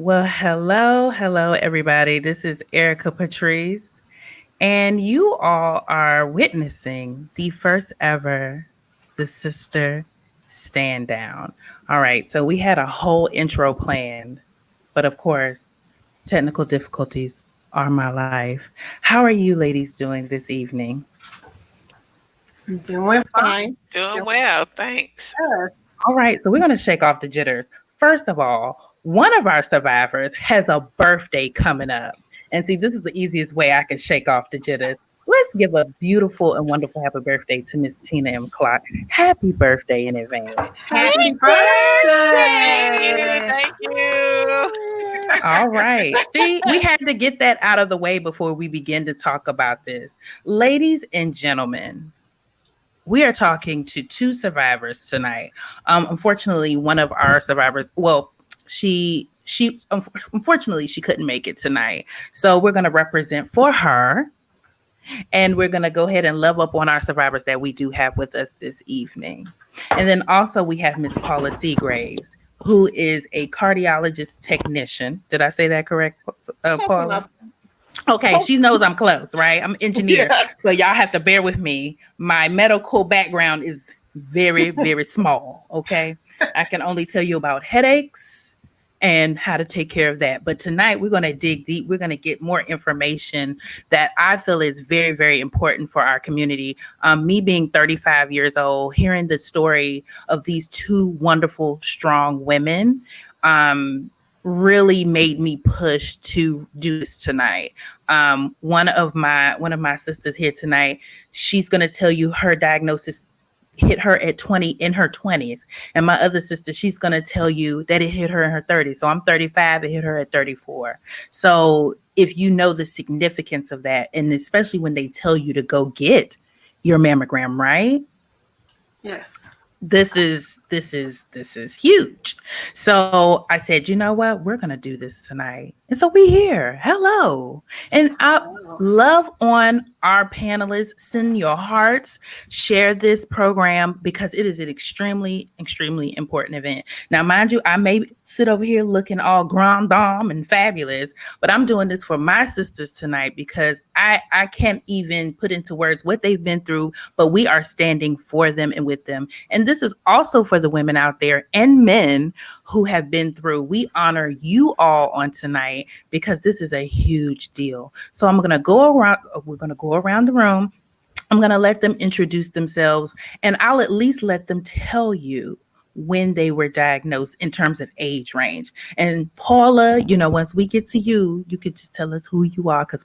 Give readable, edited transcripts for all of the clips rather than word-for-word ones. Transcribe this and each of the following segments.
Well, hello, everybody. This is Erica Patrice, and you all are witnessing the first ever The Sister Stand Down. All right, so we had a whole intro planned, but of course, technical difficulties are my life. How are you ladies doing this evening? Doing fine. Fine. Doing Doing well, thanks. yes. All right, so we're going to shake off the jitters. First of all, one of our survivors has a birthday coming up. And see, this is the easiest way I can shake off the jitters. Let's give a beautiful and wonderful happy birthday to Miss Tina M. Clark. Happy birthday in advance. Happy Thank you. birthday. Thank you. All right. See, we had to get that out of the way before we begin to talk about this. Ladies and gentlemen, we are talking to two survivors tonight. Unfortunately, one of our survivors, well, unfortunately she couldn't make it tonight. So we're going to represent for her, and we're going to go ahead and level up on our survivors that we do have with us this evening. And then also we have Miss Paula Seagraves, who is a cardiologist technician. Did I say that correct, Close Paula? enough. Okay, she knows I'm close, right? I'm an engineer. Yeah. So y'all have to bear with me. My medical background is very, very small. Okay. I can only tell you about headaches and how to take care of that. But tonight we're going to dig deep. We're going to get more information that I feel is very, very important for our community. Me being 35 years old, hearing the story of these two wonderful, strong women, really made me push to do this tonight. One of my sisters here tonight, she's going to tell you her diagnosis hit her at 20 in her 20s, and my other sister, she's going to tell you that it hit her in her 30s. So I'm 35, it hit her at 34. So if you know the significance of that, and especially when they tell you to go get your mammogram, right? Yes. This is huge. So I said, you know what? We're gonna do this tonight. And so we here. Hello. And I love on our panelists. Send your hearts. Share this program because it is an extremely, extremely important event. Now, mind you, I may sit over here looking all grand dame and fabulous, but I'm doing this for my sisters tonight because I can't even put into words what they've been through, but we are standing for them and with them. And this is also for the women out there and men who have been through. We honor you all on tonight because this is a huge deal. So we're going to go around the room. I'm going to let them introduce themselves, and I'll at least let them tell you when they were diagnosed in terms of age range. And Paula, once we get to you, you could just tell us who you are, because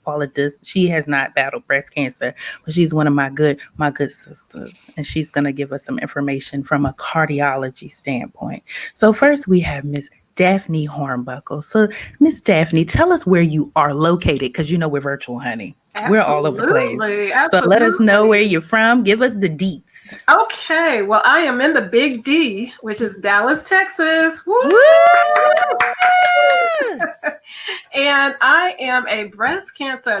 she has not battled breast cancer, but she's one of my good sisters, and she's going to give us some information from a cardiology standpoint. So first we have Miss Daphne Hornbuckle. So Miss Daphne, tell us where you are located, because we're virtual, honey. We're all over the place. Absolutely. So let us know where you're from. Give us the deets. Okay. Well, I am in the Big D, which is Dallas, Texas. Woo! And I am a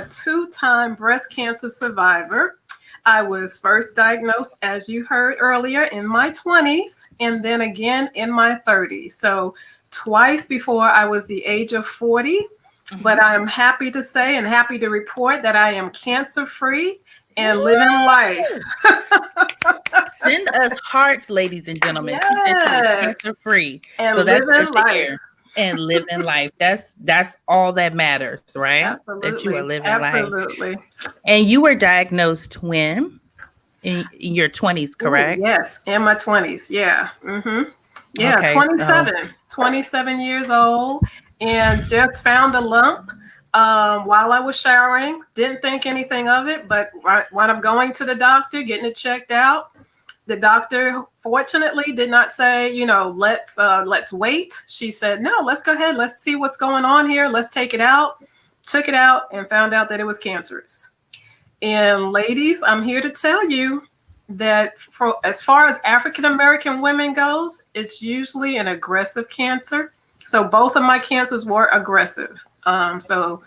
two-time breast cancer survivor. I was first diagnosed, as you heard earlier, in my 20s, and then again in my 30s. So twice before I was the age of 40. But I am happy to say and happy to report that I am cancer-free and living life. Send us hearts, ladies and gentlemen. Yes. She said she was cancer-free. And So that's living good to life. hear. And living life. That's all that matters, right? Absolutely. That you are living life. Absolutely. And you were diagnosed when? In your 20s, correct? Ooh, yes, in my 20s. Yeah. Mm-hmm. Yeah, Okay, 27 years old, and just found a lump while I was showering. Didn't think anything of it, but when I'm going to the doctor, getting it checked out, the doctor fortunately did not say, let's wait. She said, no, let's go ahead. Let's see what's going on here. Let's take it out. Took it out and found out that it was cancerous. And ladies, I'm here to tell you that as far as African-American women goes, it's usually an aggressive cancer. So both of my cancers were aggressive. So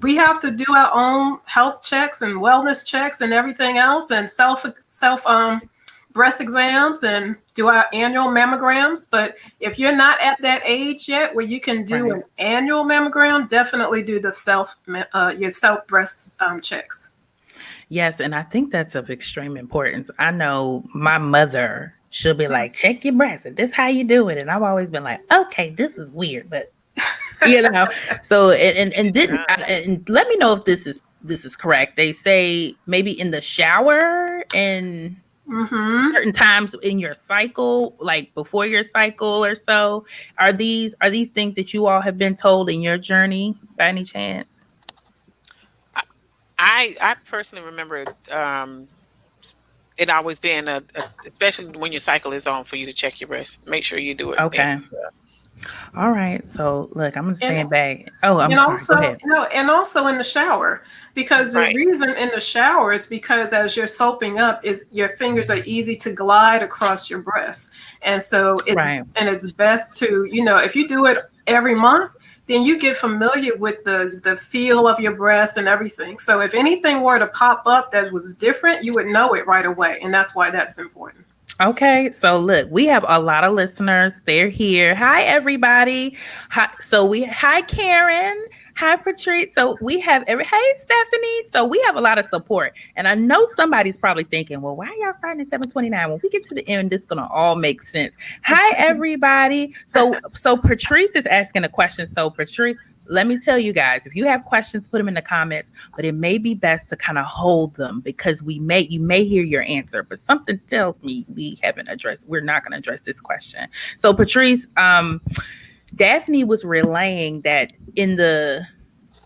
we have to do our own health checks and wellness checks and everything else, and self breast exams and do our annual mammograms. But if you're not at that age yet where you can do Right. an annual mammogram, definitely do the your self breast checks. Yes, and I think that's of extreme importance. I know my mother, she'll be like, check your breasts, and this how you do it. And I've always been like, okay, this is weird, but you know. So and didn't and let me know if this is correct. They say maybe in the shower and certain times in your cycle, like before your cycle or so. Are these things that you all have been told in your journey by any chance? I personally remember it always being especially when your cycle is on, for you to check your breast. Make sure you do it. Okay. All right. So look, I'm gonna And stand back. Oh, I'm and sorry. also, Go ahead. and also in the shower, because the Right. reason in the shower is because as you're soaping up, is your fingers are easy to glide across your breast, and so Right. it's best to, if you do it every month, then you get familiar with the feel of your breast and everything. So if anything were to pop up that was different, you would know it right away, and that's why that's important. Okay, so look, we have a lot of listeners. They're here. Hi, everybody. Hi Karen. Hi Patrice. So we have hey Stephanie. So we have a lot of support, and I know somebody's probably thinking, well, why are y'all starting at 7:29? When we get to the end, this is gonna all make sense. Hi everybody. So Patrice is asking a question. So Patrice, let me tell you guys, if you have questions, put them in the comments, but it may be best to kind of hold them because you may hear your answer, but something tells me we're not going to address this question. So Patrice, Daphne was relaying that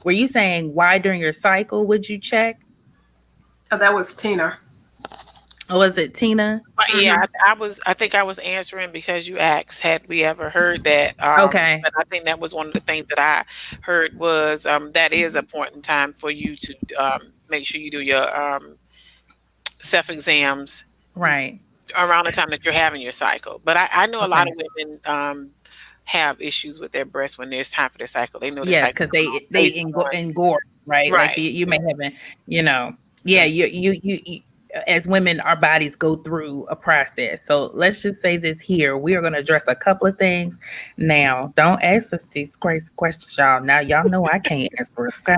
were you saying why during your cycle would you check? Oh, that was Tina. Or was it Tina? Yeah, I think I was answering because you asked, had we ever heard that? Okay. But I think that was one of the things that I heard was that is a point in time for you to make sure you do your self exams Right. around the time that you're having your cycle. But I know a lot Okay. of women have issues with their breasts when there's time for their cycle. They know their Yes, cycle because they engorge, right? Like right. you may have been, yeah, you as women, our bodies go through a process. So let's just say this here. We are going to address a couple of things now. Don't ask us these crazy questions, y'all. Now y'all know I can't answer it, okay?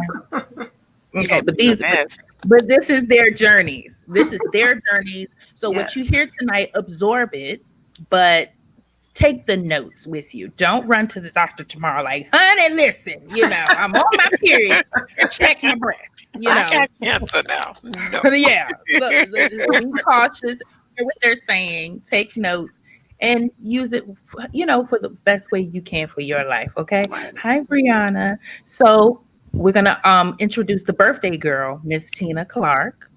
Okay, but this is their journeys. This is their journeys. So what you hear tonight, absorb it, but take the notes with you. Don't run to the doctor tomorrow like, honey, listen, I'm on my period. Check my breasts. I got cancer now. No. But yeah, look, be cautious. Hear what they're saying. Take notes and use it, for the best way you can for your life. Okay. Hi, Brianna. So we're gonna introduce the birthday girl, Miss Tina Clark.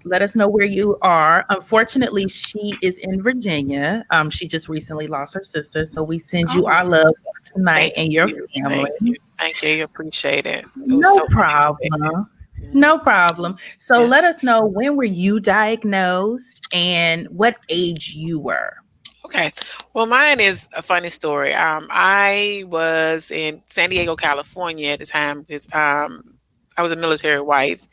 Let us know where you are. Unfortunately, she is in Virginia. She just recently lost her sister, so we send you our love tonight and your family. Thank you. Appreciate it. No problem. No problem. So let us know, when were you diagnosed and what age you were? Okay. Well, mine is a funny story. I was in San Diego, California at the time because I was a military wife,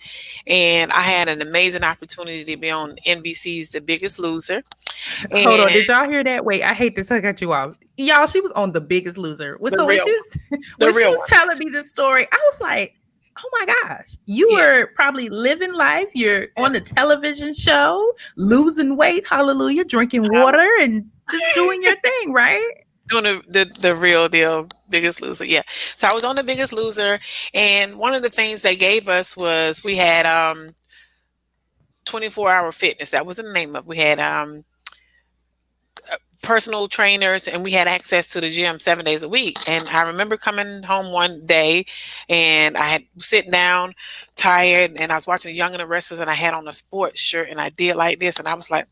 and I had an amazing opportunity to be on NBC's The Biggest Loser. Hold on, did y'all hear that? Wait, I hate this. I got you off. Y'all, she was on The Biggest Loser. When she was telling me this story, I was like, oh my gosh, you were probably living life. You're on the television show, losing weight, hallelujah, drinking water and just doing your thing, right? Doing the real deal, Biggest Loser. Yeah. So I was on The Biggest Loser, and one of the things they gave us was we had 24-hour fitness. That was the name of it. We had personal trainers, and we had access to the gym 7 days a week. And I remember coming home one day, and I had sitting down tired, and I was watching Young and the Restless, and I had on a sports shirt, and I did like this, and I was like,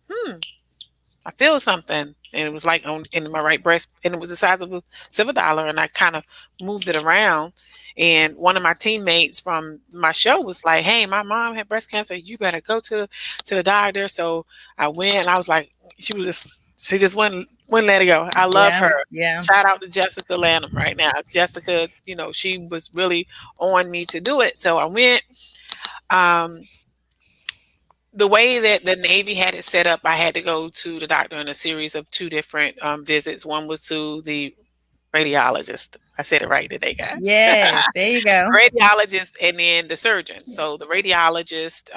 I feel something. And it was like in my right breast, and it was the size of a silver dollar, and I kind of moved it around. And one of my teammates from my show was like, hey, my mom had breast cancer. You better go to the doctor. So I went, and I was like, she just wouldn't let it go. I love her. Yeah. Shout out to Jessica Lanham right now. Jessica, she was really on me to do it. So I went. the way that the Navy had it set up, I had to go to the doctor in a series of two different visits. One was to the radiologist. I said it right today, guys. Yes, there you go. Radiologist, and then the surgeon. So the radiologist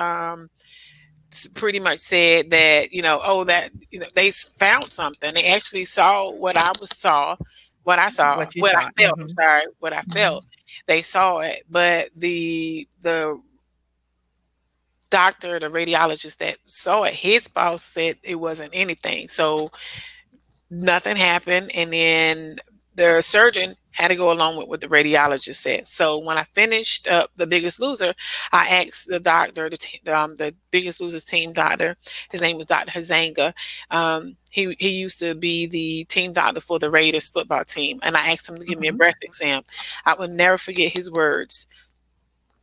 pretty much said that, oh, that, they found something. They actually saw what I What you what I thought. felt. I'm sorry, what I Mhm. felt. They saw it, but the doctor, the radiologist that saw it, his boss said it wasn't anything. So nothing happened. And then the surgeon had to go along with what the radiologist said. So when I finished up The Biggest Loser, I asked the doctor, the Biggest Loser's team doctor, his name was Dr. Hazanga. He used to be the team doctor for the Raiders football team. And I asked him to give me a breast exam. I will never forget his words.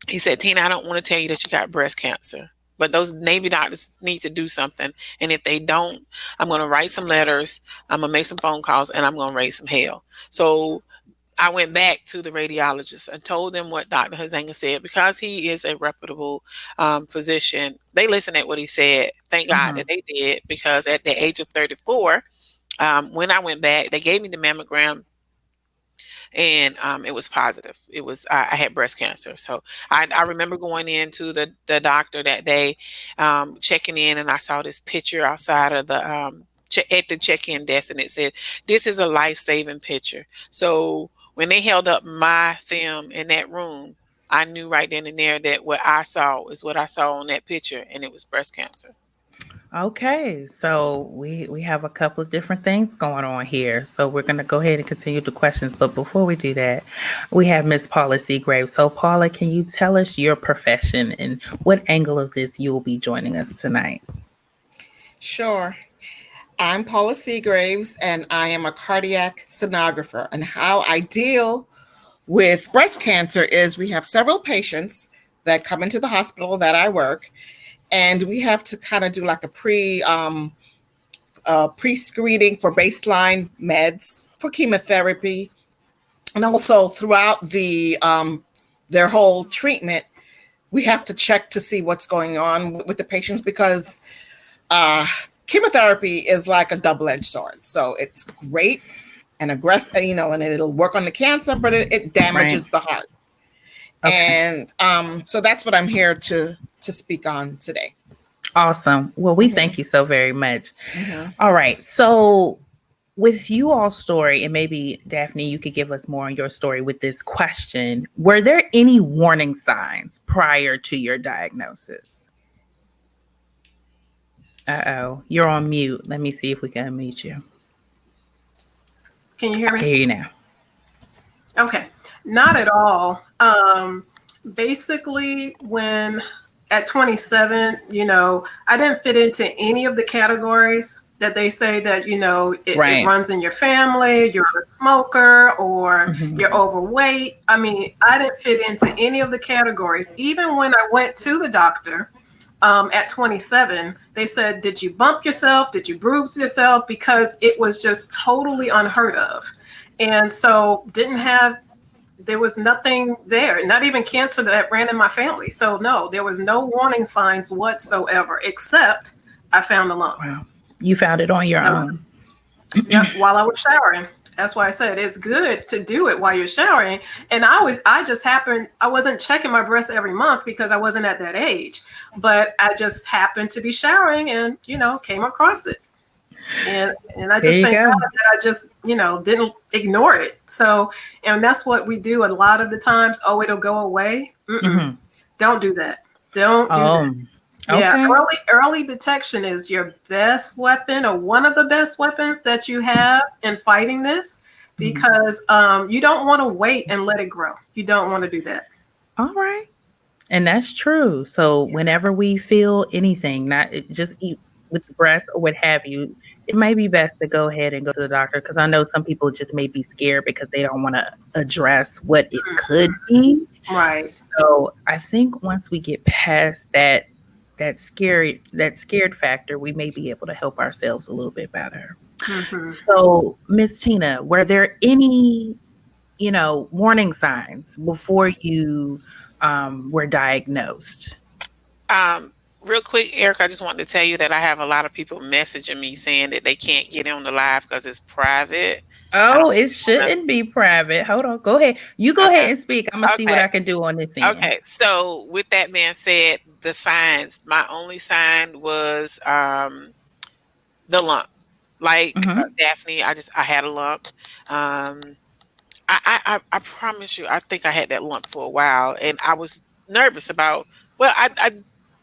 He said, Tina, I don't want to tell you that you got breast cancer, but those Navy doctors need to do something. And if they don't, I'm going to write some letters, I'm going to make some phone calls, and I'm going to raise some hell. So I went back to the radiologist and told them what Dr. Hazanga said. Because he is a reputable physician, they listened at what he said. Thank God that they did, because at the age of 34, when I went back, they gave me the mammogram, and it was positive. It was I had breast cancer. So I remember going into the doctor that day, checking in, and I saw this picture outside of the at the check-in desk, and it said, "This is a life-saving picture." So when they held up my film in that room, I knew right then and there that what I saw is what I saw on that picture, and it was breast cancer. Okay, so we have a couple of different things going on here. So we're going to go ahead and continue the questions. But before we do that, we have Miss Paula Seagraves. So Paula, can you tell us your profession and what angle of this you will be joining us tonight? Sure. I'm Paula Seagraves, and I am a cardiac sonographer. And how I deal with breast cancer is we have several patients that come into the hospital that I work, and we have to kind of do like a pre-screening for baseline meds for chemotherapy, and also throughout their whole treatment, we have to check to see what's going on with the patients, because chemotherapy is like a double-edged sword. So it's great and aggressive, and it'll work on the cancer, but it damages the heart. Okay. And so that's what I'm here to speak on today. Awesome. Well, we thank you so very much. All right. So with you all's story, and maybe Daphne, you could give us more on your story with this question. Were there any warning signs prior to your diagnosis? Uh-oh, you're on mute. Let me see if we can unmute you. Can you hear me? I hear you now. Okay. Not at all. Basically, when at 27, I didn't fit into any of the categories that they say that, it runs in your family, you're a smoker, or you're overweight. I mean, I didn't fit into any of the categories. Even when I went to the doctor at 27, they said, did you bump yourself? Did you bruise yourself? Because it was just totally unheard of. And so there was nothing there, not even cancer that ran in my family. So no, there was no warning signs whatsoever, except I found the lump. Wow. You found it on your own. Yeah, while I was showering. That's why I said it's good to do it while you're showering. And I wasn't checking my breasts every month because I wasn't at that age, but I just happened to be showering and, came across it. And I just thank God that I just, didn't ignore it. So, and that's what we do a lot of the times. Oh, it'll go away. Don't do that. Don't do that. Okay. Yeah, early detection is your best weapon, or one of the best weapons that you have in fighting this, because you don't want to wait and let it grow. You don't want to do that. All right. And that's true. So whenever we feel anything, not just eat with the breast or what have you, it may be best to go ahead and go to the doctor, because I know some people just may be scared because they don't want to address what it could be. Right. So I think once we get past that scared factor, we may be able to help ourselves a little bit better. So, Miss Tina, were there any, warning signs before you were diagnosed? Real quick, Eric, I just wanted to tell you that I have a lot of people messaging me saying that they can't get on the live because it's private. I don't Oh, it know. shouldn't be private. Hold on. Go ahead. You go Okay. ahead and speak. I'm gonna see what Okay. I can do on this end. Okay. So with that being said, the signs, my only sign was the lump. Like Hmm. Daphne, I had a lump. Um I promise you, I think I had that lump for a while, and I was nervous about. Well, I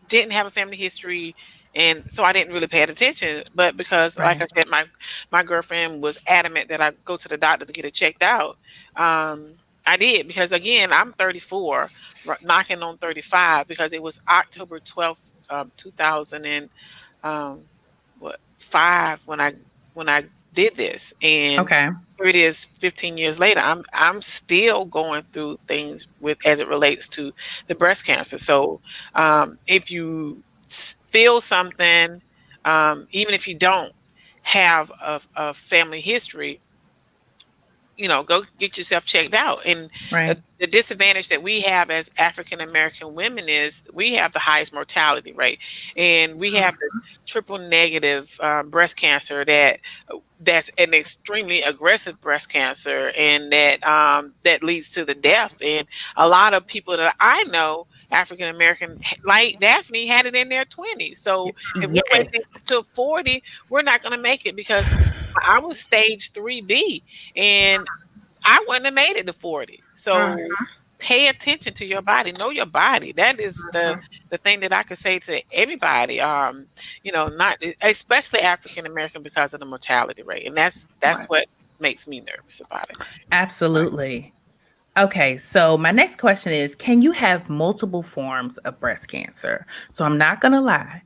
didn't have a family history, and so I didn't really pay attention. But because, like Right. I said, my girlfriend was adamant that I go to the doctor to get it checked out. I did because again, I'm 34, knocking on 35, because it was October 12th, 2000 and what 5 when I did this, and Okay. here it is 15 years later. I'm still going through things with as it relates to the breast cancer. So if you feel something, even if you don't have a family history, go get yourself checked out. And Right. the disadvantage that we have as African American women is we have the highest mortality rate, and we have the triple negative breast cancer that's an extremely aggressive breast cancer, and that leads to the death. And a lot of people that I know, African American, like Daphne, had it in their 20s. So if we're waiting Yes. till 40, we're not going to make it, because I was stage 3B, and I wouldn't have made it to 40. So pay attention to your body. Know your body. That is the thing that I could say to everybody. Not especially African American, because of the mortality rate, and that's Right. what makes me nervous about it. Absolutely. Okay, so my next question is, can you have multiple forms of breast cancer? So I'm not gonna lie.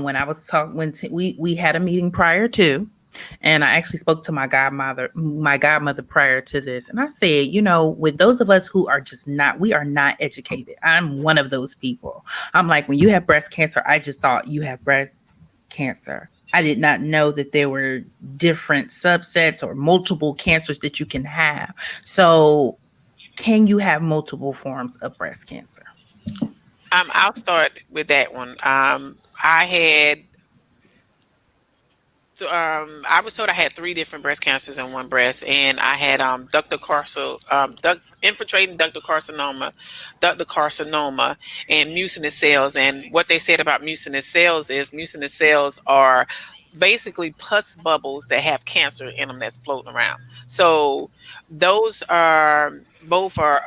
When I was talking, we had a meeting prior to, and I actually spoke to my godmother prior to this, and I said, with those of us who are just not, we are not educated. I'm one of those people. I'm like, when you have breast cancer, I just thought you have breast cancer. I did not know that there were different subsets or multiple cancers that you can have. So can you have multiple forms of breast cancer? I'll start with that one. I had I was told I had 3 different breast cancers in one breast, and I had infiltrating ductal carcinoma, and mucinous cells. And what they said about mucinous cells is mucinous cells are basically pus bubbles that have cancer in them that's floating around. So those are both are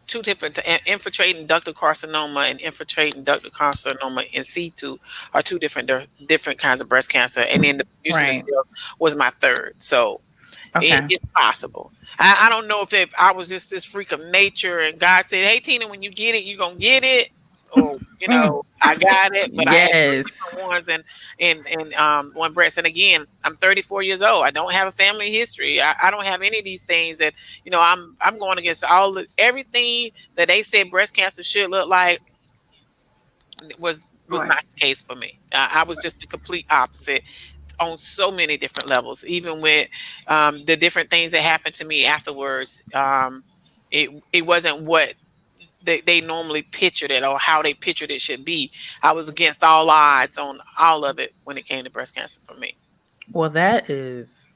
2 different, infiltrating ductal carcinoma and infiltrating ductal carcinoma in situ are 2 different kinds of breast cancer, and then the mucinous Right. cell was my third. So Okay. it's possible. I don't know if I was just this freak of nature and God said, "Hey Tina, when you get it, you're gonna get it," or Mm. I got it, but I had 3 Yes. different ones and one breast. And again, I'm 34 years old. I don't have a family history. I don't have any of these things that I'm going against everything that they said breast cancer should look like was Right. not the case for me. I was just the complete opposite on so many different levels, even with the different things that happened to me afterwards. It wasn't what they normally pictured it, or how they pictured it should be. I was against all odds on all of it when it came to breast cancer for me. Well, that is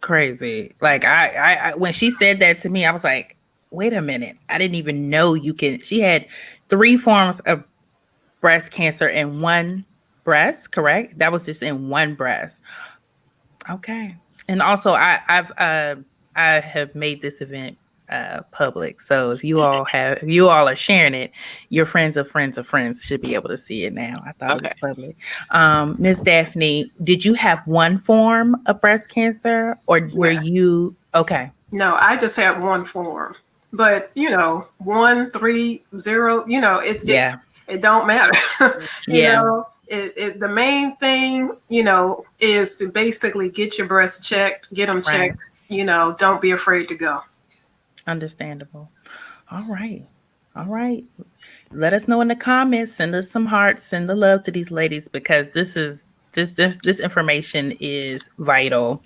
crazy. Like I when she said that to me, I was like, wait a minute. I didn't even know you can. She had 3 forms of breast cancer in one breast, correct? That was just in one breast. Okay. And also I have made this event public. So if you all are sharing it, your friends of friends of friends should be able to see it now. I thought it Okay. was public. Miss Daphne, did you have one form of breast cancer, or were Yeah. you okay? No, I just had one form. But 1, 3, 0, Yeah. it don't matter. Yeah. The main thing, is to basically get your breasts checked, get them Right. checked, don't be afraid to go. Understandable. All right. All right. Let us know in the comments. Send us some hearts. Send the love to these ladies, because this information is vital.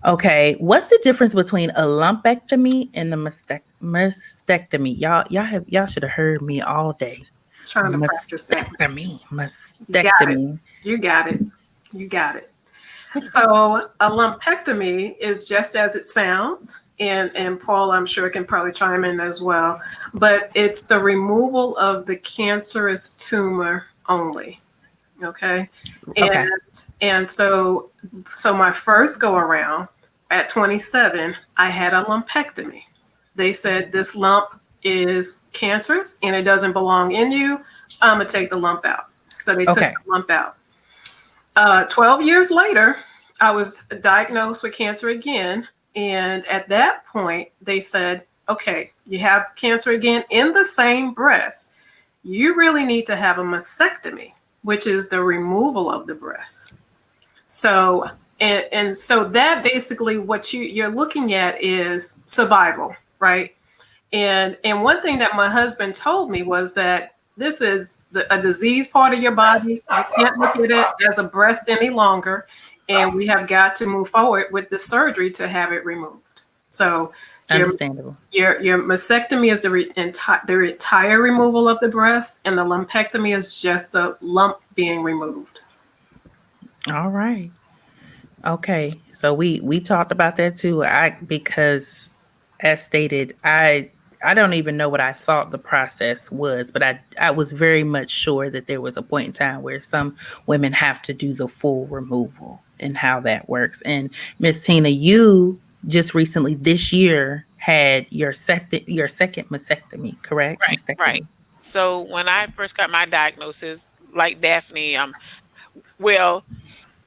Okay. What's the difference between a lumpectomy and a mastectomy? Y'all should have heard me all day. Trying to practice that. Mastectomy. You got it. You got it. So a lumpectomy is just as it sounds. And Paul, I'm sure, can probably chime in as well. But it's the removal of the cancerous tumor only. Okay. Okay. And so my first go around at 27, I had a lumpectomy. They said this lump is cancerous and it doesn't belong in you. I'm gonna take the lump out. So they took the lump out. 12 years later, I was diagnosed with cancer again. And at that point, they said, okay, you have cancer again in the same breast. You really need to have a mastectomy, which is the removal of the breast. So, and so that basically what you're looking at is survival, right? And one thing that my husband told me was that this is a disease part of your body. You can't look at it as a breast any longer. And we have got to move forward with the surgery to have it removed. So understandable. Your mastectomy is the entire removal of the breast, and the lumpectomy is just the lump being removed. All right. Okay. So we talked about that too. Because as stated, I don't even know what I thought the process was, but I was very much sure that there was a point in time where some women have to do the full removal and how that works. And Miss Tina, you just recently this year had your second mastectomy, correct? Right, Mastectomy. right. So when I first got my diagnosis, like Daphne, well,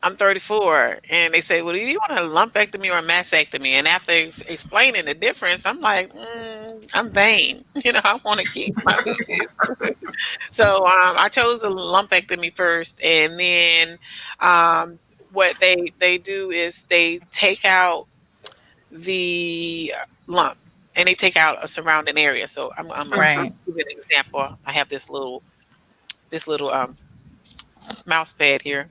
I'm 34, and they say, well, do you want a lumpectomy or a mastectomy? And after explaining the difference, I'm like, I'm vain. I want to keep my babies. So I chose the lumpectomy first, and then what they do is they take out the lump, and they take out a surrounding area. So I'm Right. give you an example. I have this little mouse pad here.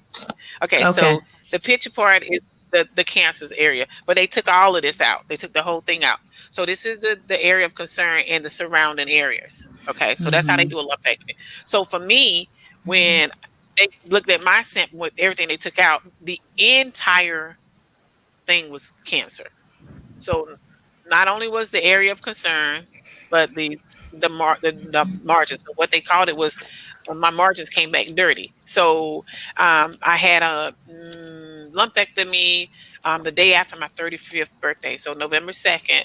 Okay, so the picture part is the cancer's area, but they took all of this out. They took the whole thing out. So this is the area of concern and the surrounding areas. Okay, so that's how they do a lumpectomy. So for me, when they looked at my sample with everything they took out, the entire thing was cancer. So not only was the area of concern, but the margins. So what they called it was my margins came back dirty. So I had a lumpectomy the day after my 35th birthday. So November 2nd,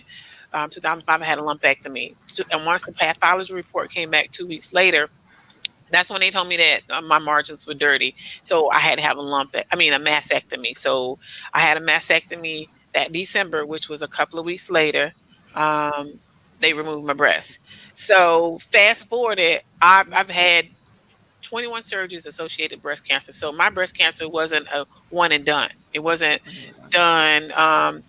2005, I had a lumpectomy. And once the pathology report came back 2 weeks later, that's when they told me that my margins were dirty. So I had to have a mastectomy. So I had a mastectomy that December, which was a couple of weeks later. They removed my breast. So fast forwarded, I've had 21 surgeries associated with breast cancer. So my breast cancer wasn't a one and done. It wasn't done.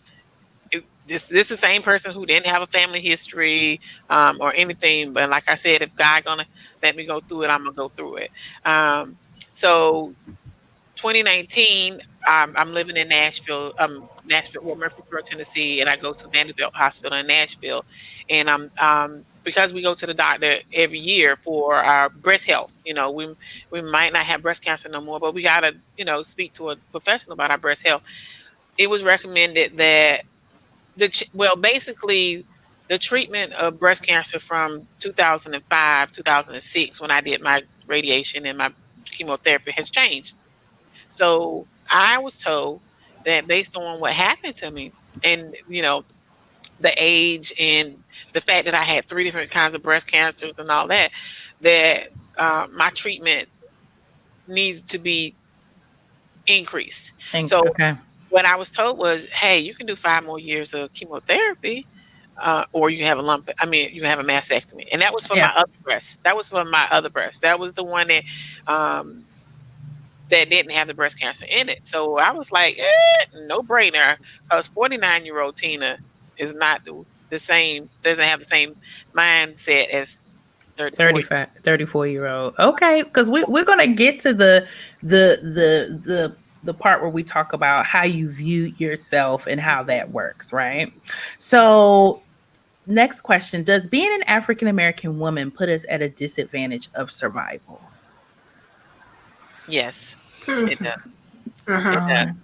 This is the same person who didn't have a family history or anything. But like I said, if God gonna let me go through it, I'm gonna go through it. So 2019, I'm living in Nashville, Murfreesboro, Tennessee, and I go to Vanderbilt Hospital in Nashville, and I'm because we go to the doctor every year for our breast health. We might not have breast cancer no more, but we gotta speak to a professional about our breast health. It was recommended that basically the treatment of breast cancer from 2005, 2006, when I did my radiation and my chemotherapy, has changed. So I was told that based on what happened to me and, the age and the fact that I had 3 different kinds of breast cancers and all that, my treatment needs to be increased. So what I was told was, hey, you can do 5 more years of chemotherapy, or you can have you can have a mastectomy. And that was for my other breast. That was for my other breast. That was the one that didn't have the breast cancer in it. So I was like, no brainer, because 49-year-old Tina is not the same, doesn't have the same mindset as 34-year-old. Okay, because we're gonna get to the part where we talk about how you view yourself and how that works, right? So Next question. Does being an African American woman put us at a disadvantage of survival? Yes, it Mhm. does. Mhm. It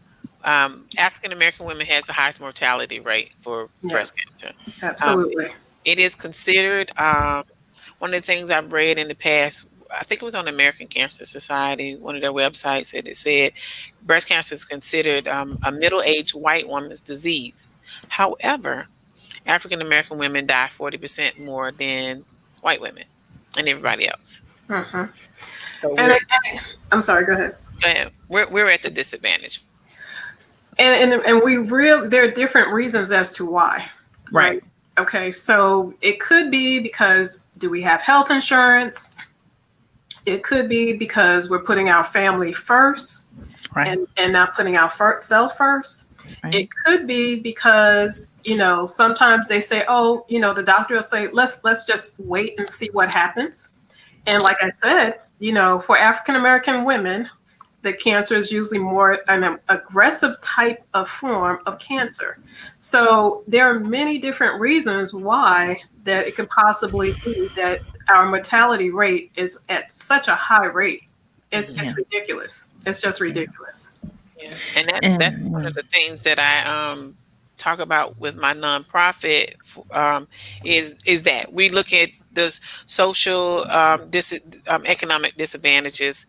does. African American women has the highest mortality rate for Yeah, breast cancer. absolutely. It is considered one of the things I've read in the past. I think it was on the American Cancer Society, one of their websites, and it said breast cancer is considered a middle-aged white woman's disease. However, African American women die 40% more than white women and everybody else. Mhm. So And I'm sorry. Go ahead. we're at the disadvantage. And we real there are different reasons as to why, Right. Okay, so it could be because do we have health insurance? It could be because we're putting our family first Right. and not putting our self first. Right. It could be because sometimes they say, oh, the doctor will say, let's just wait and see what happens. And like I said, for African American women, the cancer is usually more an aggressive type of form of cancer. So there are many different reasons why that it could possibly be that our mortality rate is at such a high rate. It's Yeah. ridiculous. It's just ridiculous. Yeah. And that's one of the things that I talk about with my nonprofit is that we look at those social economic disadvantages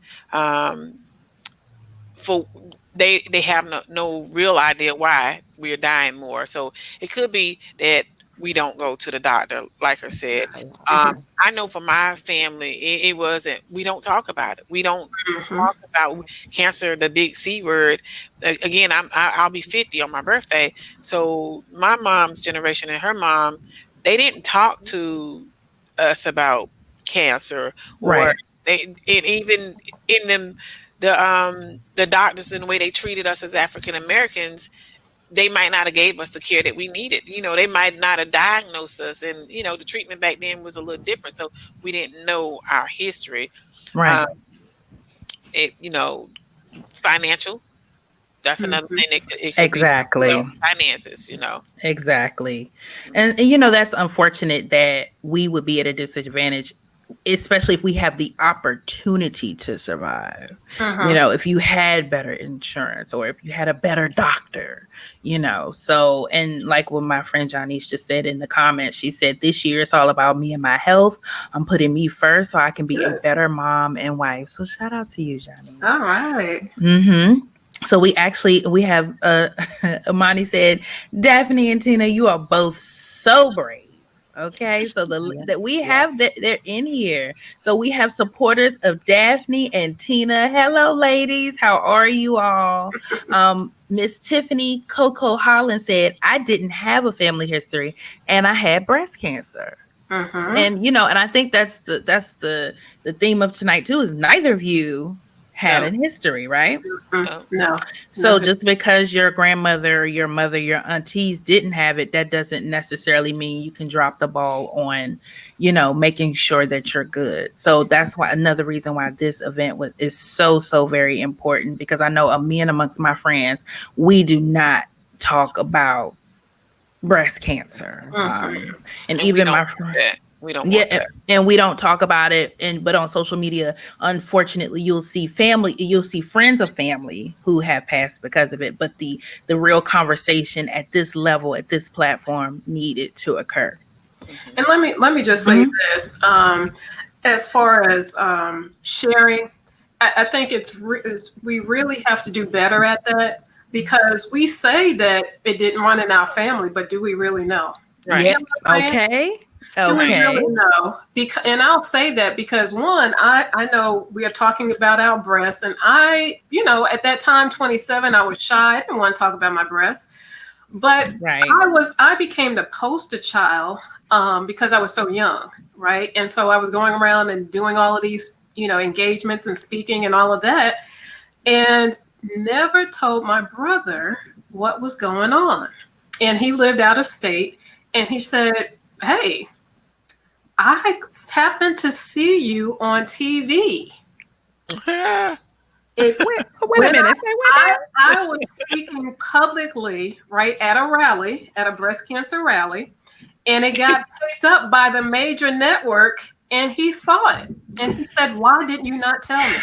for they have no real idea why we're dying more. So it could be that we don't go to the doctor, like I said. I know for my family, it wasn't. We don't talk about it. We don't talk about cancer, the big C word. Again, I'll be 50 on my birthday. So my mom's generation and her mom, they didn't talk to us about cancer, or Right. even in them the doctors and the way they treated us as African Americans, they might not have gave us the care that we needed. They might not have diagnosed us, and the treatment back then was a little different, so we didn't know our history. Right. It financial. That's another thing. It could be Exactly. finances. Exactly. And that's unfortunate that we would be at a disadvantage, especially if we have the opportunity to survive. If you had better insurance or if you had a better doctor, So, and like what my friend Janice just said in the comments, she said, this year it's all about me and my health. I'm putting me first so I can be a better mom and wife. So shout out to you, Janice. All right. So we have Amani said, Daphne and Tina, you are both so brave. Okay, so that we have that they're in here. So we have supporters of Daphne and Tina. Hello, ladies. How are you all? Miss Tiffany Coco Holland said, I didn't have a family history and I had breast cancer. And and I think that's the theme of tonight too, is neither of you had a history, right? No. So just because your grandmother, your mother, your aunties didn't have it, that doesn't necessarily mean you can drop the ball on, making sure that you're good. So that's why another reason why this event is so very important, because I know me and amongst my friends, we do not talk about breast cancer. And even my friend. We don't want that. And we don't talk about it. But on social media, unfortunately, you'll see friends of family who have passed because of it. But the real conversation at this level, at this platform, needed to occur. And let me just say this: as far as sharing, I think we really have to do better at that, because we say that it didn't run in our family, but do we really know? Right. Yeah. Okay. Do we really know? And I'll say that because one, I know we are talking about our breasts, and at that time, 27, I was shy. I didn't want to talk about my breasts, but I became the poster child because I was so young, right? And so I was going around and doing all of these, engagements and speaking and all of that, and never told my brother what was going on. And he lived out of state, and he said, "Hey, I happened to see you on TV." Wait a minute. I was speaking publicly, right, at a rally, at a breast cancer rally. and it got picked up by the major network, and he saw it, and he said, "Why didn't you not tell me?"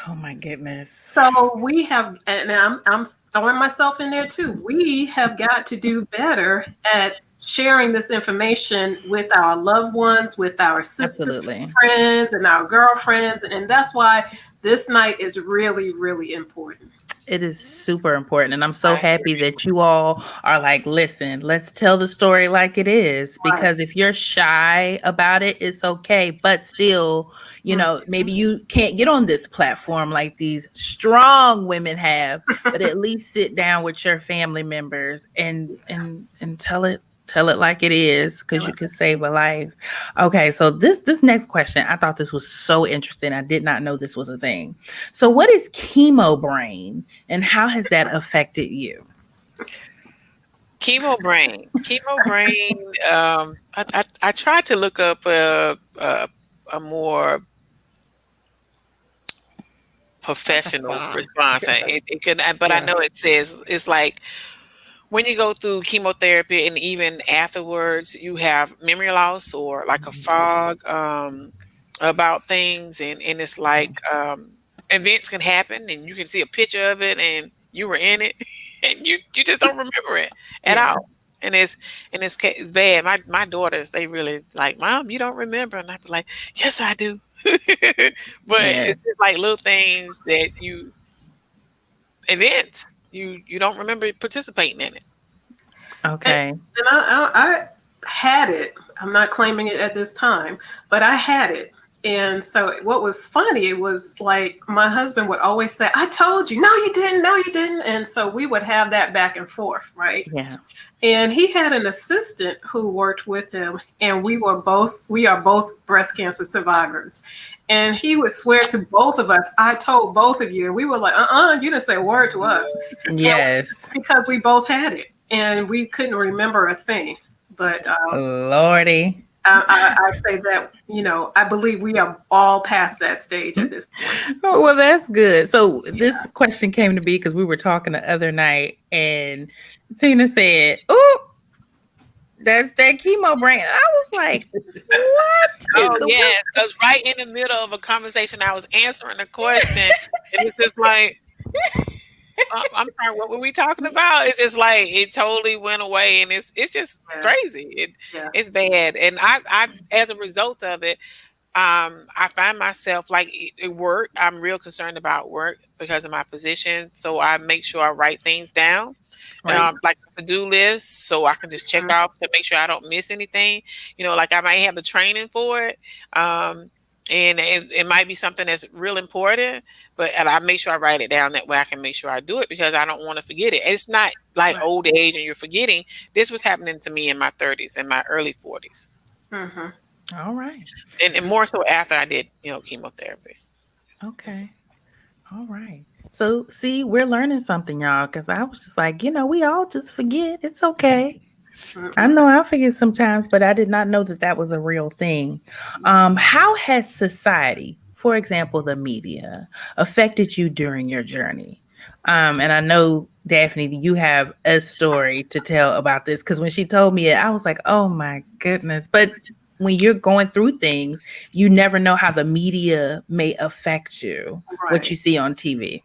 Oh my goodness. So we have, and I'm throwing myself in there too. We have got to do better at sharing this information with our loved ones, with our sisters, Absolutely. friends, and our girlfriends. And that's why this night is really, really important. It is super important. And I'm so happy that you all are like, listen, let's tell the story like it is. Because if you're shy about it, it's okay. But still, you know, maybe you can't get on this platform like these strong women have, but at least sit down with your family members and tell it like it is, because you could save a life. Okay, so this next question, I thought this was so interesting. I did not know this was a thing. So what is chemo brain and how has that affected you? Chemo brain. I tried to look up a more professional response. It could, but I know it says it's like when you go through chemotherapy and even afterwards, you have memory loss or like a fog about things, and it's like events can happen, and you can see a picture of it, and you were in it, and you just don't remember it at all. And it's bad. My daughters, they really like, Mom, you don't remember, and I'd be like, yes, I do. But it's just like little things that events. You don't remember participating in it. Okay. And I had it. I'm not claiming it at this time, but I had it. And so what was funny, it was like my husband would always say, "I told you." "No, you didn't. No, you didn't." And so we would have that back and forth, right? Yeah. And he had an assistant who worked with him, and we are both breast cancer survivors. And he would swear to both of us, "I told both of you." We were like, you didn't say a word to us. Yes. Because we both had it and we couldn't remember a thing. But Lordy. I say that, I believe we are all past that stage at this point. Oh, well, that's good. So this question came to be because we were talking the other night and Tina said, "Oh, that's that chemo brain." And I was like, what? Oh, yeah. Because right in the middle of a conversation, I was answering a question. And it's just like, I'm sorry, what were we talking about? It's just like, it totally went away. And it's just crazy. It's bad. And I, as a result of it, I find myself like at work, I'm real concerned about work because of my position. So I make sure I write things down, like a to-do list, so I can just check off to make sure I don't miss anything. Like I might have the training for it. And it might be something that's real important, and I make sure I write it down. That way I can make sure I do it because I don't want to forget it. It's not like old age and you're forgetting. This was happening to me in my 30s and my early 40s. Mm-hmm. All right. And more so after I did, chemotherapy. Okay. All right. So see, we're learning something, y'all, because I was just like, we all just forget. It's okay. I know I forget sometimes, but I did not know that was a real thing. How has society, for example, the media, affected you during your journey? And I know, Daphne, you have a story to tell about this, because when she told me it, I was like, oh my goodness. But when you're going through things, you never know how the media may affect you, what you see on TV.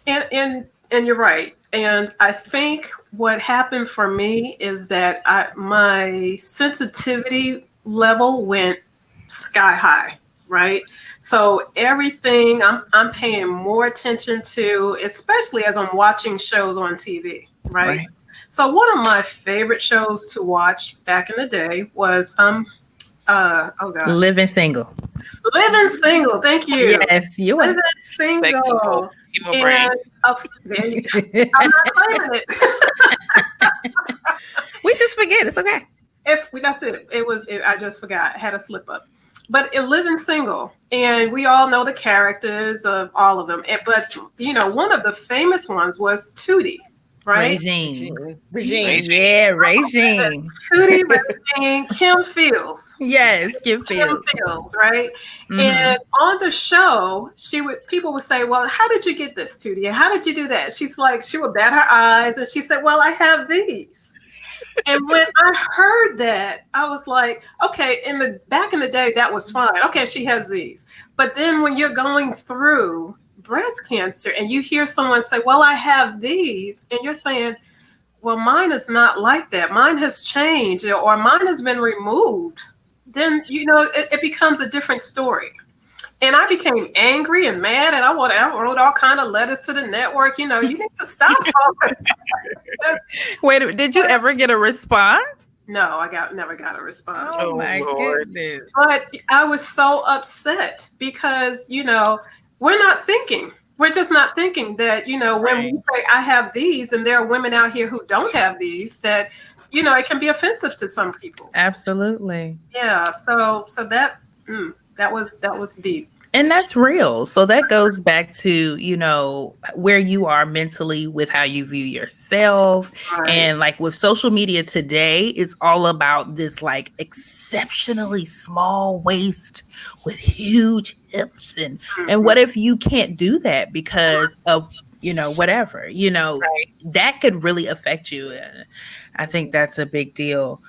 And you're right. And I think what happened for me is that my sensitivity level went sky high, right? So everything I'm paying more attention to, especially as I'm watching shows on TV, right? So one of my favorite shows to watch back in the day was Living Single. Living Single. Thank you. Yes, you are. Living Single. And, there you go. I'm not claiming it. We just forget. It's okay. That's it. I just forgot. I had a slip up. But Living Single, and we all know the characters of all of them. But one of the famous ones was Tootie, right? Regine. Yeah, Regine. Tootie, Regine, Kim Fields. Yes, Kim Fields, right? Mm-hmm. And on the show, people would say, "Well, how did you get this, Tootie? And how did you do that?" She would bat her eyes and she said, "Well, I have these." And when I heard that, I was like, okay, back in the day, that was fine. Okay, she has these. But then when you're going through breast cancer and you hear someone say, well, I have these, and you're saying, well, mine is not like that. Mine has changed, or mine has been removed. Then, it becomes a different story. And I became angry and mad, and I wrote all kind of letters to the network. You need to stop all that. Wait, did you ever get a response? No, I never got a response. Oh my goodness. But I was so upset because, we're not thinking. We're just not thinking that, when we say I have these and there are women out here who don't have these, that, it can be offensive to some people. Absolutely. Yeah. So that was deep. And that's real. So that goes back to, where you are mentally with how you view yourself. Right. And like with social media today, it's all about this like exceptionally small waist with huge hips. And what if you can't do that because of, whatever, Right. that could really affect you. And I think that's a big deal.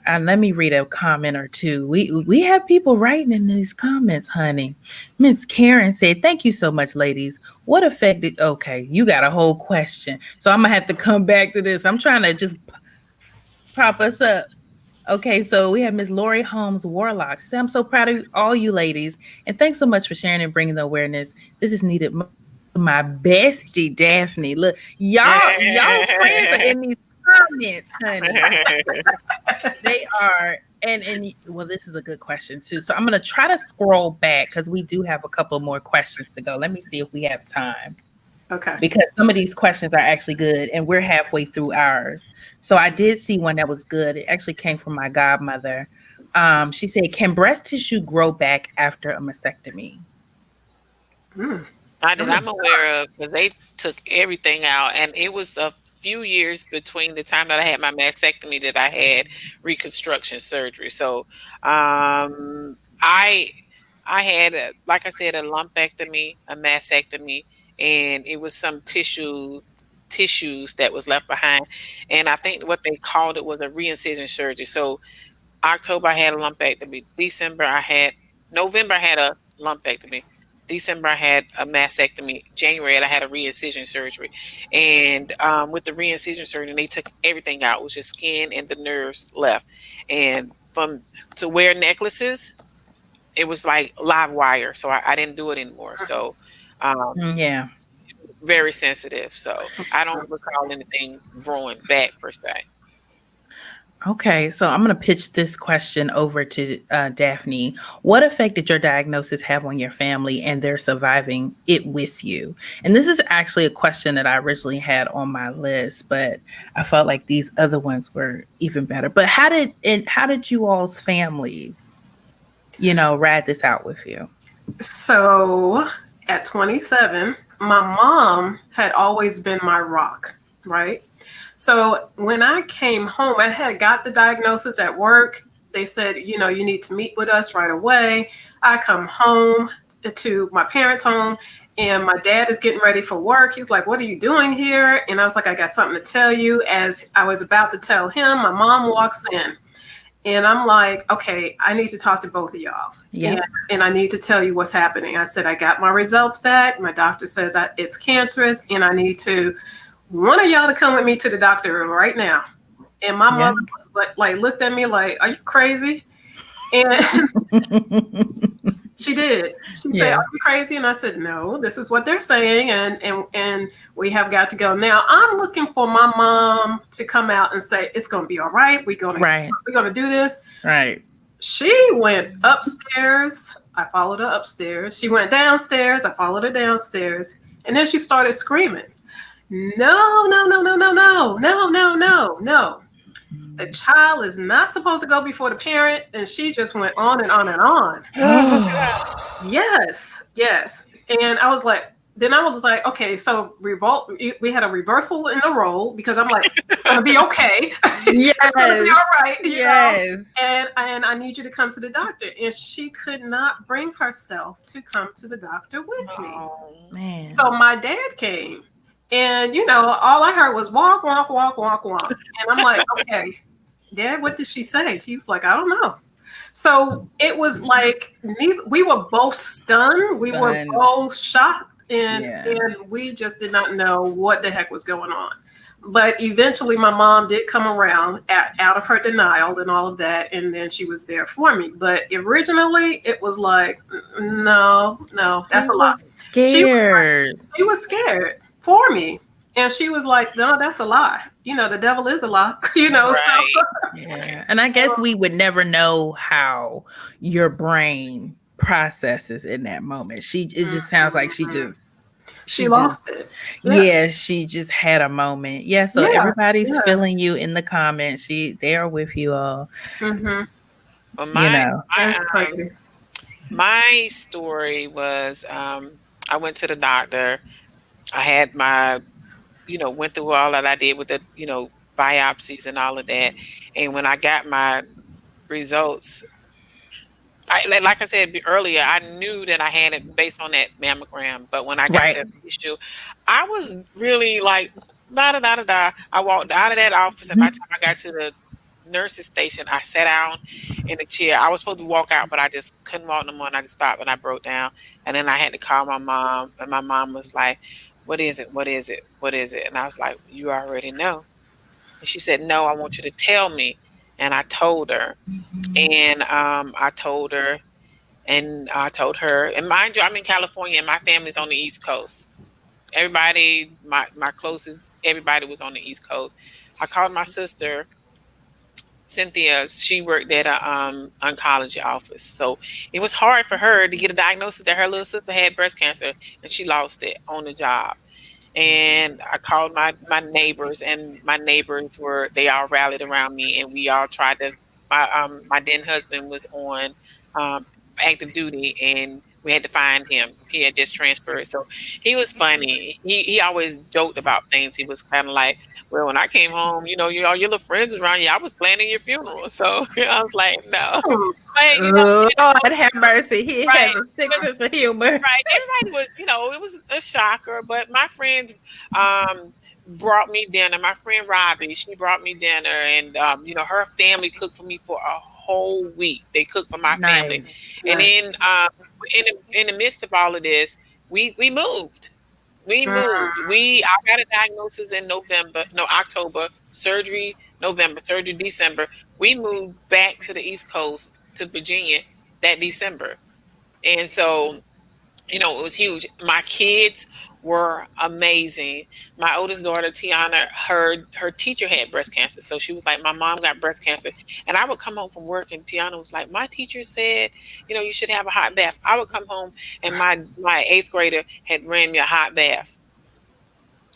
Let me read a comment or two. We have people writing in these comments, honey. Miss Karen said, thank you so much, ladies. What affected? Okay, you got a whole question. So I'm going to have to come back to this. I'm trying to just prop us up. Okay, so we have Miss Lori Holmes Warlock. She said, I'm so proud of all you ladies. And thanks so much for sharing and bringing the awareness. This is needed. My bestie, Daphne. Look, y'all friends are in these comments, honey. They are, and well, this is a good question too. So I'm gonna try to scroll back because we do have a couple more questions to go. Let me see if we have time. Okay. Because some of these questions are actually good, and we're halfway through ours. So I did see one that was good. It actually came from my godmother. She said, "Can breast tissue grow back after a mastectomy?" I'm aware of, because they took everything out, and it was a few years between the time that I had my mastectomy that I had reconstruction surgery. So I had, like I said, a lumpectomy, a mastectomy, and it was some tissues that was left behind. And I think what they called it was a reincision surgery. So October I had a lumpectomy. November I had a lumpectomy. December I had a mastectomy. January I had a reincision surgery. And with the reincision surgery, they took everything out. It was just skin and the nerves left. And to wear necklaces, it was like live wire. So I didn't do it anymore. So Yeah. very sensitive. So I don't recall anything growing back per se. Okay, so I'm going to pitch this question over to Daphne. What effect did your diagnosis have on your family and their surviving it with you? And this is actually a question that I originally had on my list, but I felt like these other ones were even better. But how did you all's families, ride this out with you? So at 27, my mom had always been my rock, right? So when I came home, I had got the diagnosis at work. They said, you need to meet with us right away. I come home to my parents' home, and my dad is getting ready for work. He's like, what are you doing here? And I was like, I got something to tell you. As I was about to tell him, my mom walks in. And I'm like, okay, I need to talk to both of y'all. Yeah. And I need to tell you what's happening. I said, I got my results back. My doctor says it's cancerous, and I need one of y'all to come with me to the doctor room right now. And my mother looked at me like, are you crazy? And she did. She said, are you crazy? And I said, no, this is what they're saying. And we have got to go. Now I'm looking for my mom to come out and say, it's going to be all right. We're going to do this. Right. She went upstairs. I followed her upstairs. She went downstairs. I followed her downstairs. And then she started screaming. No. The child is not supposed to go before the parent. And she just went on and on and on. Yes. And I was like, okay, so we had a reversal in the role, because I'm like, it's going to be okay. Yes. It's going to be all right. Yes. And I need you to come to the doctor. And she could not bring herself to come to the doctor with me. Oh, man. So my dad came. And, all I heard was walk. And I'm like, okay, Dad, what did she say? He was like, I don't know. So it was like we were both stunned. We were Stunned. both shocked, and Yeah. we just did not know what the heck was going on. But eventually, my mom did come around out of her denial and all of that, and then she was there for me. But originally, it was like, no, that's a lot. Scared. She was scared for me, and she was like, no, that's a lie. You know, the devil is a lie. You know, Right. so Yeah. And I guess we would never know how your brain processes in that moment. It just sounds like she lost it. Yeah, she just had a moment. Yeah, so Yeah, everybody's yeah. feeling you in the comments. They are with you all. Mm-hmm. Well, That's crazy. my story was I went to the doctor. I had my, went through all that I did with the, biopsies and all of that. And when I got my results, like I said earlier, I knew that I had it based on that mammogram. But when I got the issue, I was really like, da da da da da. I walked out of that office, and by the time I got to the nurse's station, I sat down in a chair. I was supposed to walk out, but I just couldn't walk no more, and I just stopped and I broke down. And then I had to call my mom, and my mom was like, "What is it? What is it? What is it?" And I was like, "You already know." And she said, "No, I want you to tell me." And I told her, and I told her, and I told her, and mind you, I'm in California, and my family's on the East Coast. Everybody, my closest, everybody was on the East Coast. I called my sister, Cynthia. She worked at a oncology office, so it was hard for her to get a diagnosis that her little sister had breast cancer, and she lost it on the job. And I called my neighbors, and my neighbors they all rallied around me, and we all tried to. My then husband was on active duty, and we had to find him. He had just transferred, so he was funny. He always joked about things. He was kind of like, "Well, when I came home, all your little friends was around you. I was planning your funeral." So I was like, "No." But, Lord have mercy. He right, has a sick sense of humor. right. Everybody was, it was a shocker. But my friends brought me dinner. My friend Robbie, she brought me dinner, and her family cooked for me for a whole week. They cooked for my family, and then in the midst of all of this, we moved. We moved. I got a diagnosis in October, surgery November, surgery December. We moved back to the East Coast to Virginia that December. And so, it was huge. My kids were amazing. My oldest daughter, Tiana, her teacher had breast cancer. So she was like, my mom got breast cancer. And I would come home from work, and Tiana was like, my teacher said, you should have a hot bath. I would come home, and my 8th grader had ran me a hot bath.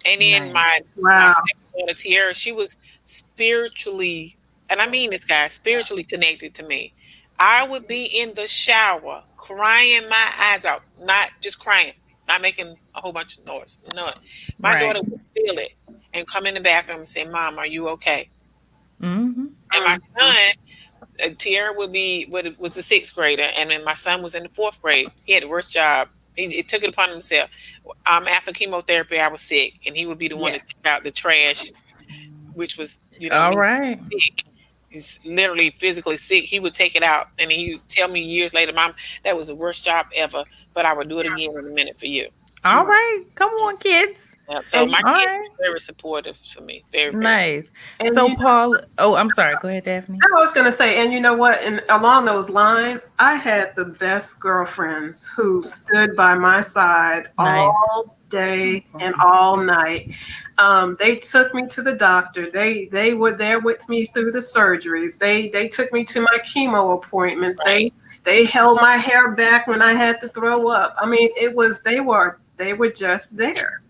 And then my second daughter, Tiara, she was spiritually, and I mean this, guy, spiritually connected to me. I would be in the shower crying my eyes out, not just crying, not making a whole bunch of noise. No, my daughter would feel it and come in the bathroom and say, "Mom, are you okay?" Mm-hmm. And my son, Tiara, was the 6th grader, and then my son was in the 4th grade. He had the worst job. He took it upon himself. After chemotherapy, I was sick, and he would be the one to take out the trash, which was, all right. Sick. He's literally physically sick. He would take it out, and he would tell me years later, "Mom, that was the worst job ever, but I would do it again in a minute for you." All right. Come on, kids. Yep. So my kids were very supportive for me. Very, very nice. So Paul, I'm sorry. Go ahead, Daphne. I was going to say, and you know what? And along those lines, I had the best girlfriends who stood by my side all day and all night. They took me to the doctor. They were there with me through the surgeries. They took me to my chemo appointments. They held my hair back when I had to throw up. I mean, they were just there.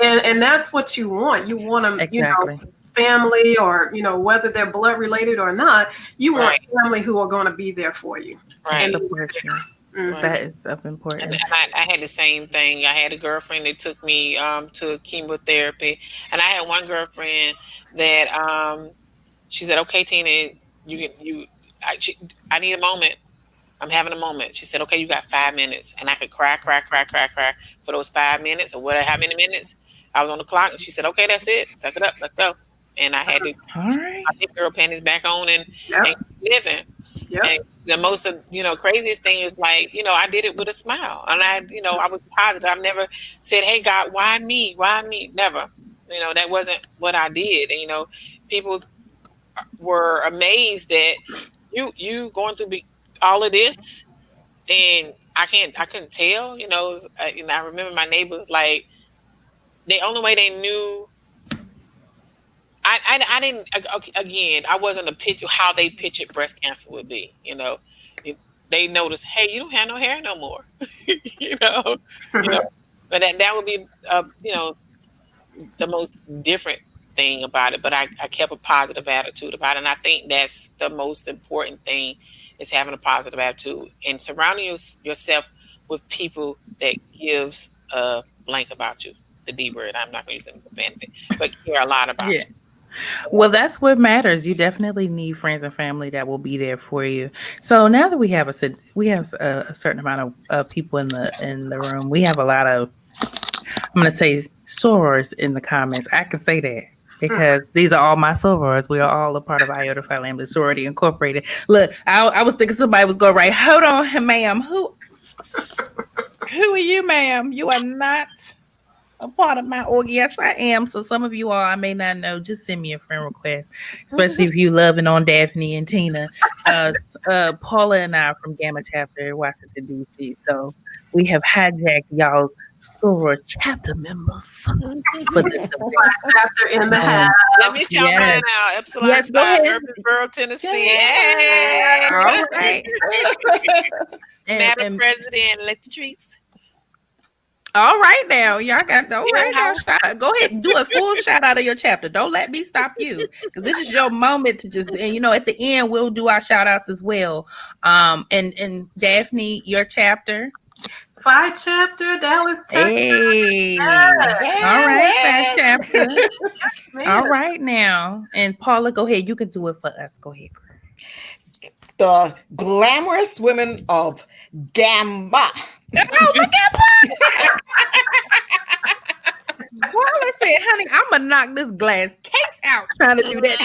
And that's what you want. You want them, family, or whether they're blood related or not. You want family who are going to be there for you. Right. That is important. And I had the same thing. I had a girlfriend that took me to chemotherapy, and I had one girlfriend that she said, "Okay, Tina, I need a moment. I'm having a moment." She said, "Okay, you got 5 minutes," and I could cry for those 5 minutes or whatever, how many minutes I was on the clock. And she said, "Okay, that's it. Suck it up. Let's go." and I had to All right. put my big girl panties back on and Yep. living. Yep. And the most, craziest thing is like, I did it with a smile, and I was positive. I've never said, "Hey God, why me? Why me?" Never. That wasn't what I did. And people were amazed that you going through all of this, and I couldn't tell. And I remember my neighbors, like, the only way they knew. I didn't, again, I wasn't a picture how they pictured breast cancer would be. They noticed, hey, you don't have no hair no more. you know, you know, but that would be the most different thing about it. But I kept a positive attitude about it, and I think that's the most important thing, is having a positive attitude and surrounding yourself with people that gives a blank about you. The D word. I'm not going to use any profanity, but care a lot about you. Well, that's what matters. You definitely need friends and family that will be there for you. So now that we have a certain amount of people in the room, we have a lot of, I'm going to say, sorors in the comments. I can say that because these are all my sorors. We are all a part of Iota Phi Lambda Sorority Incorporated. Look, I was thinking somebody was going to write, hold on, ma'am. Who are you, ma'am? You are not a part of my org. Yes, I am. So some of you all I may not know, just send me a friend request, especially if you loving on Daphne and Tina. Paula and I are from Gamma Chapter, Washington, D.C. So we have hijacked y'all soror chapter members for this event. Chapter in the house. Let me shout mine out. Epsilon Yes, go Psi, ahead. Murfreesboro, Tennessee. Yeah. Hey! All right. Madam President Latrice. All right now, y'all got all right now. Shout out. Go ahead and do a full shout out of your chapter. Don't let me stop you, because this is your moment to just, and at the end we'll do our shout outs as well. And Daphne, your chapter. Psi chapter, Dallas, Texas. Hey. Yes. All right, Psi chapter. Yes, All right now. And Paula, go ahead. You can do it for us. Go ahead. The glamorous women of Gamma. Oh, look at Paula. Paula said, honey, I'm going to knock this glass case out trying to do that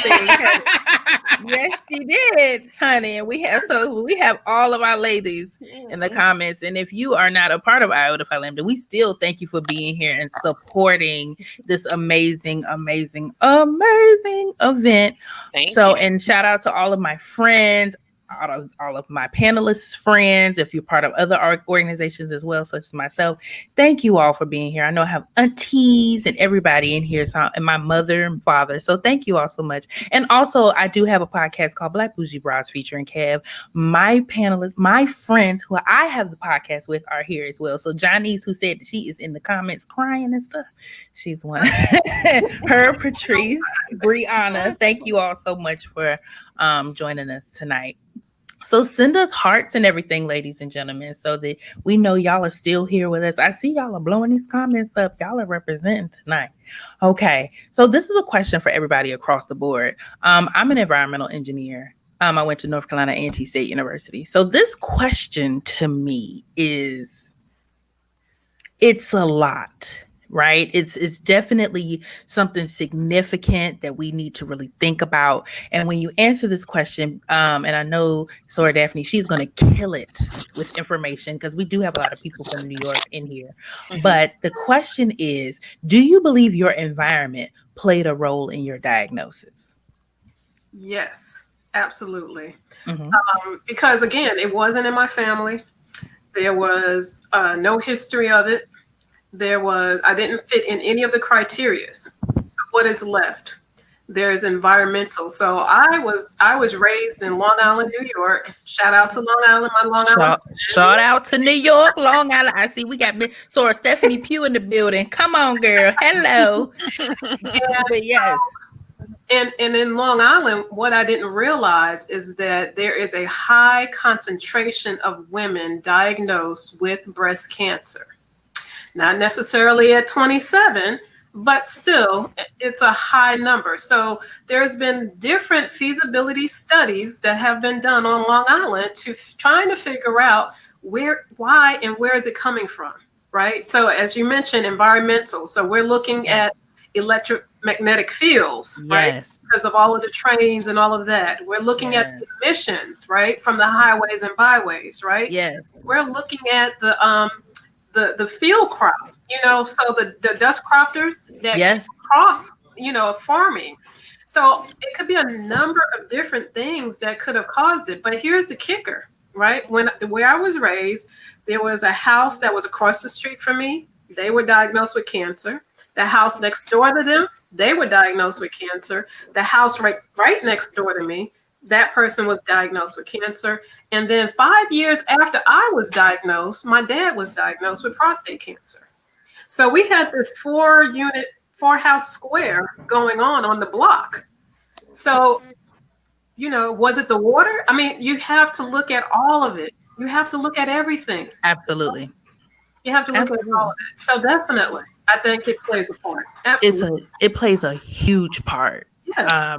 thing. Yes, she did, honey. And we have all of our ladies in the comments. And if you are not a part of Iota Phi Lambda, we still thank you for being here and supporting this amazing, amazing, amazing event. Thank you. And shout out to all of my friends, all of my panelists' friends, if you're part of other organizations as well, such as myself. Thank you all for being here. I know I have aunties and everybody in here, and my mother and father. So thank you all so much. And also, I do have a podcast called Black Bougie Bras featuring Kev. My panelists, my friends who I have the podcast with are here as well. So Johnny's, who said she is in the comments crying and stuff, she's one. Her, Patrice, Brianna, thank you all so much for joining us tonight. So send us hearts and everything, ladies and gentlemen, so that we know y'all are still here with us. I see y'all are blowing these comments up. Y'all are representing tonight. Okay, so this is a question for everybody across the board. I'm an environmental engineer. I went to North Carolina A&T State University. So this question to me it's a lot. Right? It's definitely something significant that we need to really think about. And when you answer this question, and I know Soror Daphne, she's going to kill it with information, because we do have a lot of people from New York in here. But the question is, do you believe your environment played a role in your diagnosis? Yes, absolutely. Because again, it wasn't in my family. There was no history of it. I didn't fit in any of the criteria. So what is left? There is environmental. So I was raised in Long Island, New York. Shout out to Long Island, my Long Island. Shout out to New York, Long Island. I see we got Soror Stephanie Pugh in the building. Come on, girl. Hello. But yes. And in Long Island, what I didn't realize is that there is a high concentration of women diagnosed with breast cancer. Not necessarily at 27, but still, it's a high number. So there's been different feasibility studies that have been done on Long Island trying to figure out why, and where is it coming from, right? So as you mentioned, environmental. So we're looking at magnetic fields, right? Yes. Because of all of the trains and all of that. We're looking at the emissions, right, from the highways and byways, right? Yes. We're looking at the field crop, so the dust croppers that Yes. cross, farming. So it could be a number of different things that could have caused it. But here's the kicker, right? Where I was raised, there was a house that was across the street from me. They were diagnosed with cancer. The house next door to them, they were diagnosed with cancer. The house right next door to me, that person was diagnosed with cancer. And then 5 years after I was diagnosed, my dad was diagnosed with prostate cancer. So we had this 4-house square going on the block. So, was it the water? I mean, you have to look at all of it. You have to look at everything. Absolutely. You have to look at all of it. So definitely, I think it plays a part. Absolutely. It plays a huge part. Yes.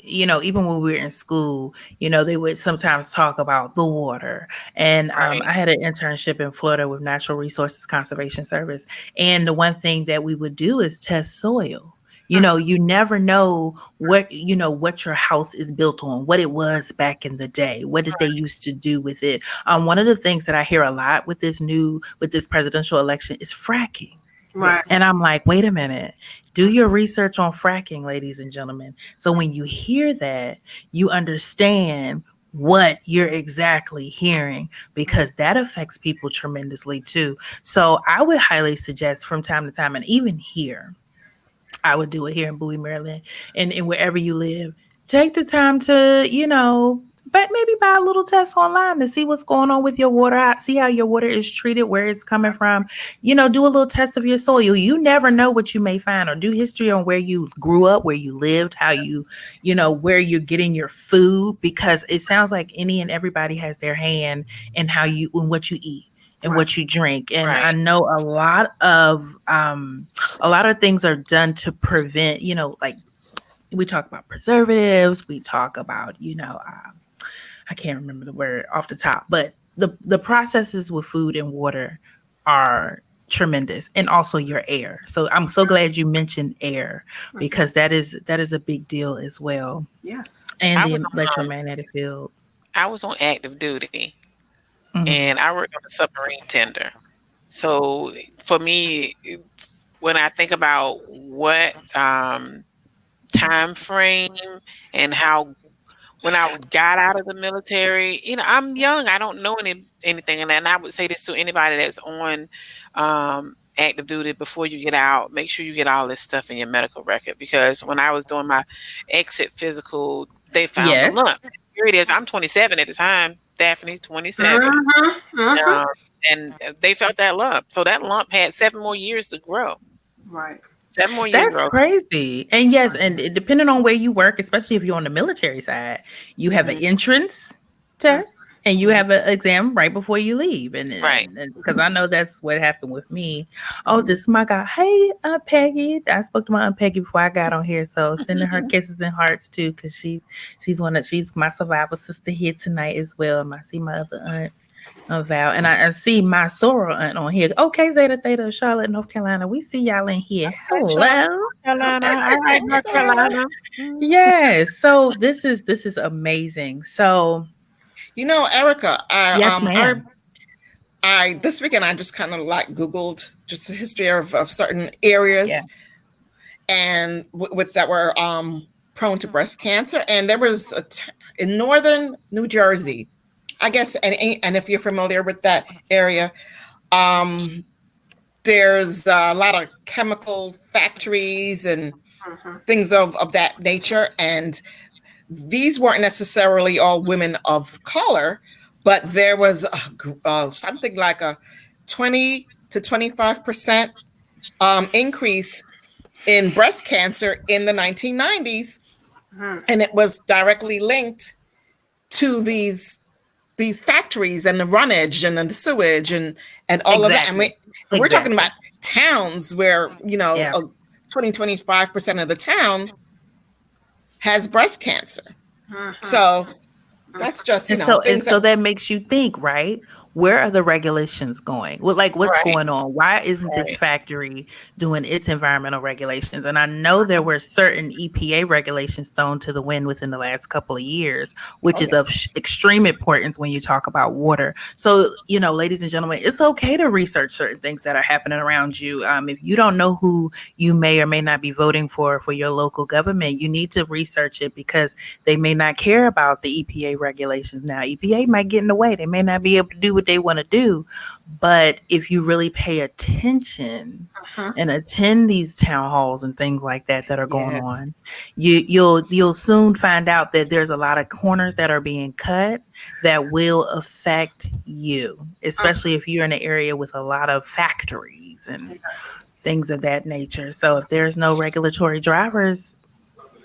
Even when we were in school, they would sometimes talk about the water. And I had an internship in Florida with Natural Resources Conservation Service. And the one thing that we would do is test soil. You never know what your house is built on, what it was back in the day. What did they used to do with it? One of the things that I hear a lot with this presidential election is fracking. Right. And I'm like, wait a minute, do your research on fracking, ladies and gentlemen. So when you hear that, you understand what you're exactly hearing, because that affects people tremendously too. So I would highly suggest from time to time, and even here, I would do it here in Bowie, Maryland, and wherever you live, take the time to, but maybe buy a little test online to see what's going on with your water, see how your water is treated, where it's coming from, do a little test of your soil. You never know what you may find, or do history on where you grew up, where you lived, how where you're getting your food, because it sounds like any and everybody has their hand in what you eat and what you drink. And I know a lot of things are done to prevent, like we talk about preservatives, we talk about, I can't remember the word off the top, but the processes with food and water are tremendous, and also your air. So I'm so glad you mentioned air, because that is a big deal as well. Yes. And the electromagnetic fields. I was on active duty, and I worked on a submarine tender. So for me, when I think about what time frame and how, when I got out of the military, I'm young. I don't know anything. And I would say this to anybody that's on active duty: before you get out, make sure you get all this stuff in your medical record. Because when I was doing my exit physical, they found a lump. Here it is. I'm 27 at the time. Daphne, 27. And they felt that lump. So that lump had 7 more years to grow. Right. 7 more years. That's crazy. And yes, and depending on where you work, especially if you're on the military side, you have an entrance test and you have an exam right before you leave. And because I know that's what happened with me. Oh, this is my guy. Hey, Aunt Peggy. I spoke to my Aunt Peggy before I got on here, so sending her kisses and hearts too, because she's my survivor sister here tonight as well. And I see my other aunts. Val, and I see my soror aunt on here. Okay, Zeta Theta, Charlotte, North Carolina. We see y'all in here. Hello, Carolina. All right, North Carolina. Yes. So this is amazing. So, Erica, yes, ma'am. I this weekend I just kind of Googled just the history of certain areas, and with that were prone to breast cancer, and there was in northern New Jersey. I guess, and if you're familiar with that area, there's a lot of chemical factories and things of that nature. And these weren't necessarily all women of color, but there was something like a 20 to 25% increase in breast cancer in the 1990s. And it was directly linked to these factories and the runnage and the sewage and all of that. I mean, we're talking about towns where, 25% of the town has breast cancer. So that's just, so that makes you think, right? where are the regulations going? Well, like what's Right. going on? Why isn't this Right. factory doing its environmental regulations? And I know there were certain EPA regulations thrown to the wind within the last couple of years, which is of extreme importance when you talk about water. So, you know, ladies and gentlemen, it's okay to research certain things that are happening around you. If you don't know who you may or may not be voting for your local government, you need to research it, because they may not care about the EPA regulations. Now, EPA might get in the way. They may not be able to do what they want to do. But if you really pay attention and attend these town halls and things like that are going on, you'll soon find out that there's a lot of corners that are being cut that will affect you, especially if you're in an area with a lot of factories and things of that nature. So if there's no regulatory drivers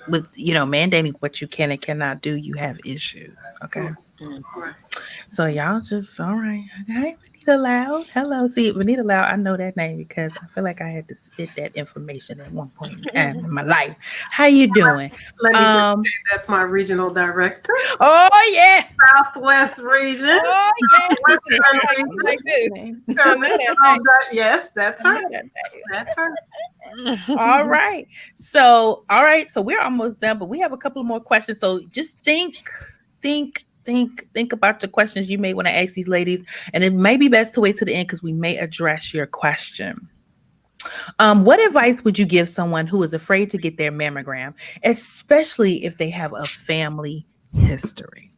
with, you know, mandating what you can and cannot do, you have issues. Okay. So y'all just, all right. Okay. Vanita Loud. Hello. See, Vanita Loud, I know that name because I feel like I had to spit that information at one point in time in my life. How you doing? Let me just say that's my regional director. Oh yeah. Southwest region. Oh yeah. Yes, that's her. That's her. All right. So we're almost done, but we have a couple of more questions. So just think about the questions you may want to ask these ladies, and it may be best to wait to the end because we may address your question. What advice would you give someone who is afraid to get their mammogram, especially if they have a family history?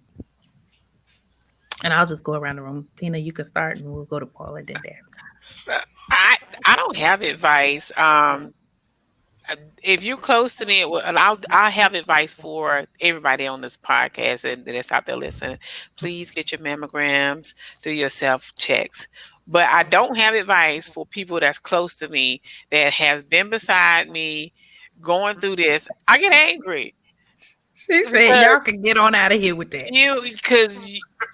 And I'll just go around the room. Tina, you can start, and we'll go to Paula and then Daphne. I don't have advice. If you're close to me, and I'll have advice for everybody on this podcast and that's out there listening. Please get your mammograms, do your self checks. But I don't have advice for people that's close to me that has been beside me going through this. I get angry. She said, "Y'all can get on out of here with that." Because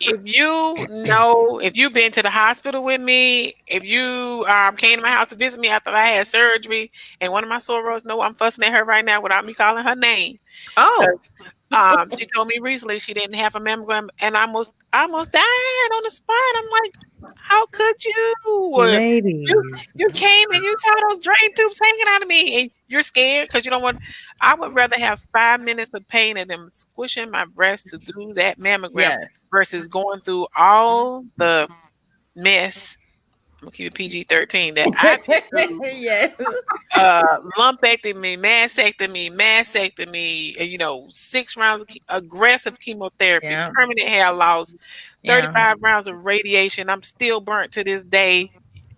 if you've been to the hospital with me, if you came to my house to visit me after I had surgery, and one of my sorors know I'm fussing at her right now without me calling her name. Oh, she told me recently she didn't have a mammogram, and I almost died on the spot. I'm like, how could you? ladies, You came and you saw those drain tubes hanging out of me, and you're scared because you don't want. I would rather have 5 minutes of pain and them squishing my breast to do that mammogram versus going through all the mess. I'm gonna keep it PG-13 that I've been through. Lumpectomy, mastectomy, 6 rounds of aggressive chemotherapy, permanent hair loss, 35 rounds of radiation. I'm still burnt to this day.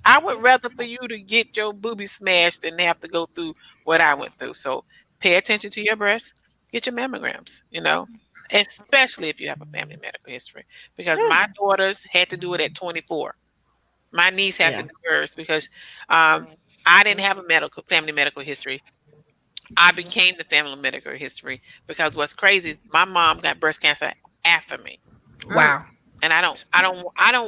I would rather for you to get your booby smashed than have to go through what I went through. So pay attention to your breasts, get your mammograms, especially if you have a family medical history, because my daughters had to do it at 24. My niece has to do hers because I didn't have a family medical history. I became the family medical history because what's crazy is my mom got breast cancer after me. Wow. And I don't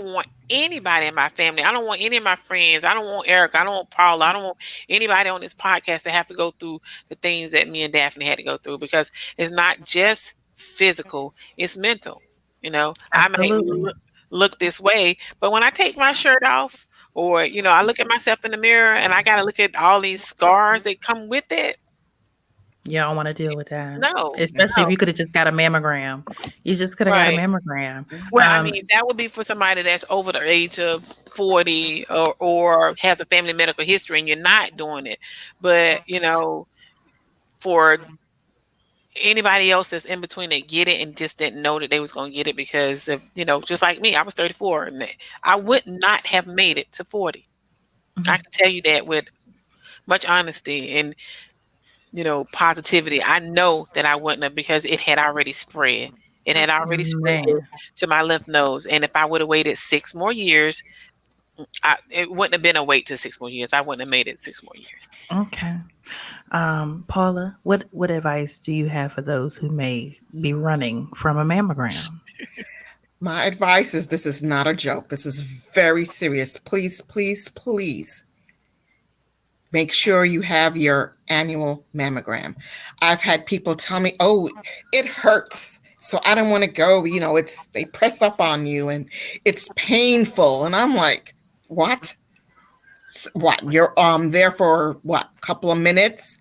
want anybody in my family. I don't want any of my friends. I don't want Erica. I don't want Paula. I don't want anybody on this podcast to have to go through the things that me and Daphne had to go through, because it's not just physical, it's mental. I might look this way, but when I take my shirt off, or I look at myself in the mirror and I got to look at all these scars that come with it. You don't want to deal with that. No. Especially if you could have just got a mammogram. You just could have got a mammogram. Well, I mean, that would be for somebody that's over the age of 40 or has a family medical history and you're not doing it. But, for anybody else that's in between that get it and just didn't know that they was going to get it because of, just like me, I was 34 and I would not have made it to 40. Mm-hmm. I can tell you that with much honesty and positivity. I know that I wouldn't have, because it had already spread. It had already spread to my lymph nodes. And if I would have waited 6 more years, it wouldn't have been a wait to 6 more years. I wouldn't have made it 6 more years. Okay. Paula, what advice do you have for those who may be running from a mammogram? My advice is, this is not a joke. This is very serious. Please, please, please make sure you have your annual mammogram. I've had people tell me, oh, it hurts. So I don't want to go, they press up on you and it's painful. And I'm like, what? What? You're there for what? Couple of minutes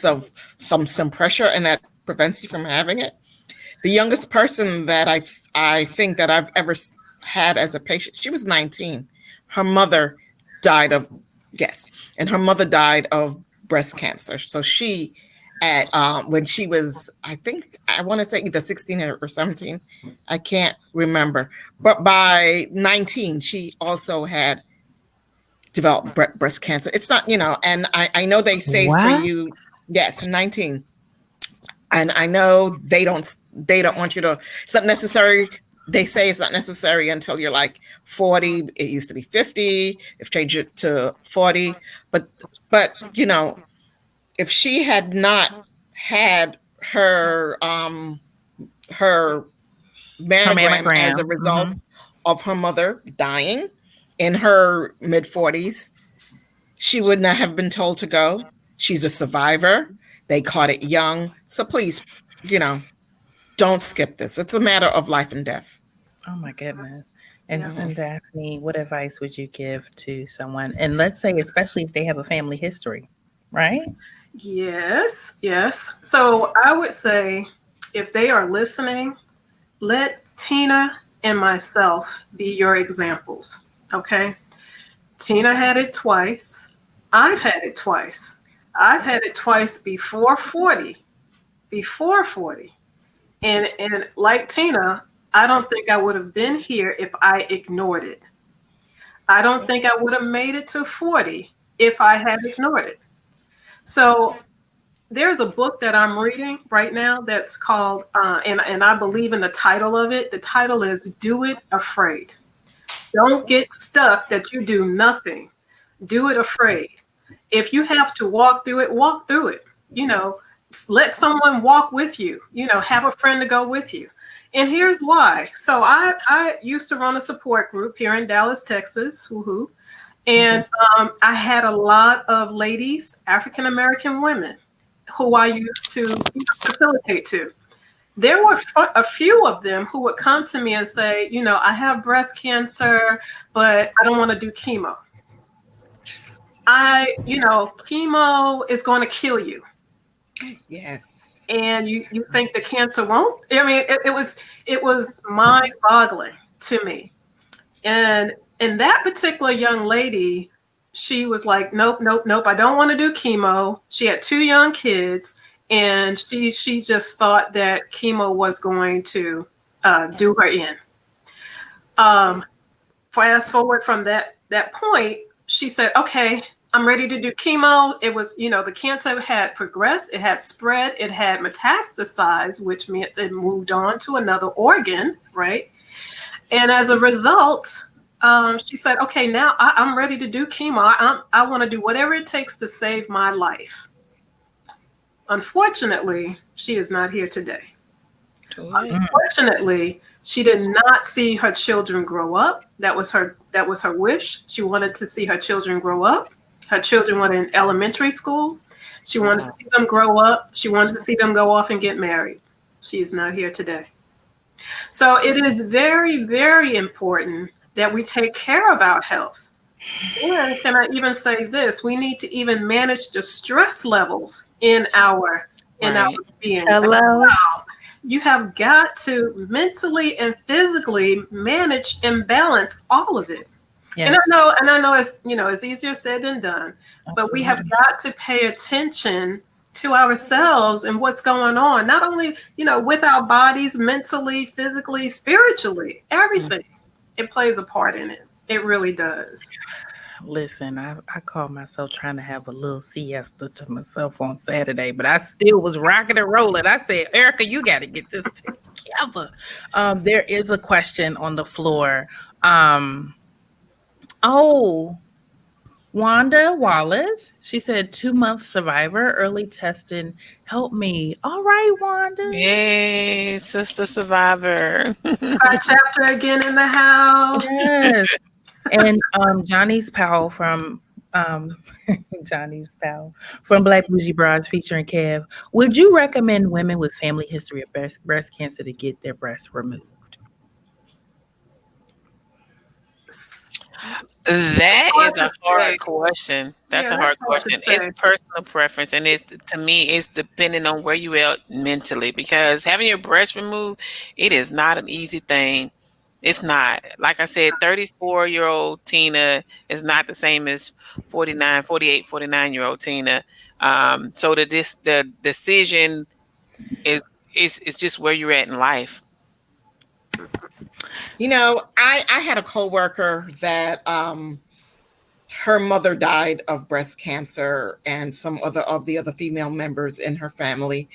of some pressure, and that prevents you from having it. The youngest person that I think that I've ever had as a patient, she was 19. Her mother died of breast cancer. So she, when she was, I want to say either 16 or 17, I can't remember. But by 19, she also had developed breast cancer. It's not, and I know they say for you, yes, 19. And I know they don't want you to, it's not necessary. They say it's not necessary until you're like 40. It used to be 50. They've changed it to 40. But if she had not had her mammogram as a result of her mother dying in her mid-40s, she would not have been told to go. She's a survivor. They caught it young. So please, don't skip this. It's a matter of life and death. Oh my goodness. And Daphne, what advice would you give to someone? And let's say, especially if they have a family history, right? Yes. So I would say, if they are listening, let Tina and myself be your examples. Okay. Tina had it twice. I've had it twice. I've had it twice before 40. And like Tina, I don't think I would have been here if I ignored it. I don't think I would have made it to 40 if I had ignored it. So there's a book that I'm reading right now that's called, and I believe in the title of it. The title is Do It Afraid. Don't get stuck that you do nothing. Do it afraid. If you have to walk through it, walk through it. Let someone walk with you. Have a friend to go with you. And here's why. So I used to run a support group here in Dallas, Texas. Woohoo. And I had a lot of ladies, African-American women, who I used to facilitate to. There were a few of them who would come to me and say, I have breast cancer, but I don't want to do chemo. Chemo is going to kill you. Yes. And you think the cancer won't? I mean, it was mind-boggling to me. And that particular young lady, she was like, nope, I don't want to do chemo. She had 2 young kids, and she just thought that chemo was going to do her in. Fast forward from that point, she said, okay, I'm ready to do chemo. It was, the cancer had progressed, it had spread, it had metastasized, which meant it moved on to another organ, right? And as a result, she said, okay, now I'm ready to do chemo. I want to do whatever it takes to save my life. Unfortunately, she is not here today. Unfortunately, she did not see her children grow up. That was her wish. She wanted to see her children grow up. Her children were in elementary school. She wanted to see them grow up. She wanted to see them go off and get married. She is not here today. So it is very, very important that we take care of our health. And can I even say this? We need to even manage the stress levels in our being. Hello. You have got to mentally and physically manage and balance all of it. Yeah. And I know it's easier said than done, but we have got to pay attention to ourselves and what's going on, not only, with our bodies, mentally, physically, spiritually, everything. It plays a part in it. It really does. Listen, I called myself trying to have a little siesta to myself on Saturday, but I still was rocking and rolling. I said, Erica, you got to get this together. There is a question on the floor. Wanda Wallace, she said 2-month survivor, early testing, help me. All right, Wanda. Yay, sister survivor. Our chapter again in the house. Yes. And Johnny's pal from Um, Johnny's pal from Black Bougie Broads featuring Kev. Would you recommend women with family history of breast cancer to get their breasts removed? That Hard is a to say. hard question. That's Yeah, a that's hard hard to question. It's say. personal preference, and it's to me, it's depending on where you are mentally. Because having your breast removed, it is not an easy thing. It's not. Like I said, 34-year-old Tina is not the same as 49, 48, 49-year-old Tina. So the decision is is just where you're at in life. You know, I had a coworker that her mother died of breast cancer and some other of the other female members in her family.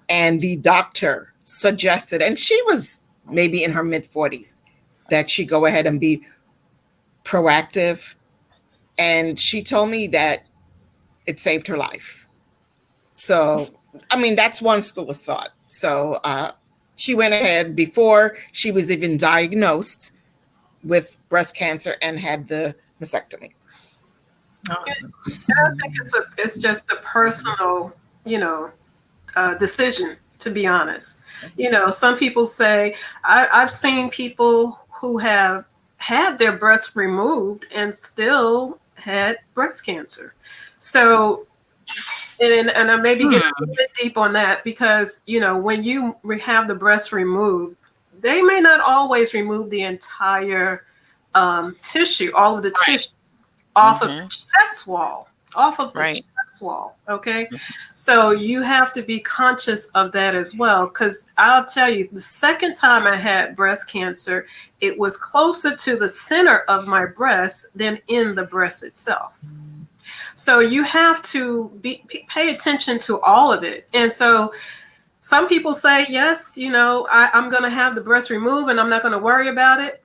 And the doctor suggested, and she was maybe in her mid 40s, that she go ahead and be proactive. And she told me that it saved her life. So, I mean, that's one school of thought. So, she went ahead before she was even diagnosed with breast cancer and had the mastectomy. Awesome. And I think it's just a personal, decision. To be honest, some people say I've seen people who have had their breasts removed and still had breast cancer. So, and I maybe get a little bit deep on that because when you have the breast removed, they may not always remove the entire tissue, all of the tissue off of the chest wall, chest wall. Okay. So you have to be conscious of that as well. Because I'll tell you, the second time I had breast cancer, it was closer to the center of my breast than in the breast itself. So you have to pay attention to all of it. And so some people say, yes, I'm going to have the breast removed and I'm not going to worry about it.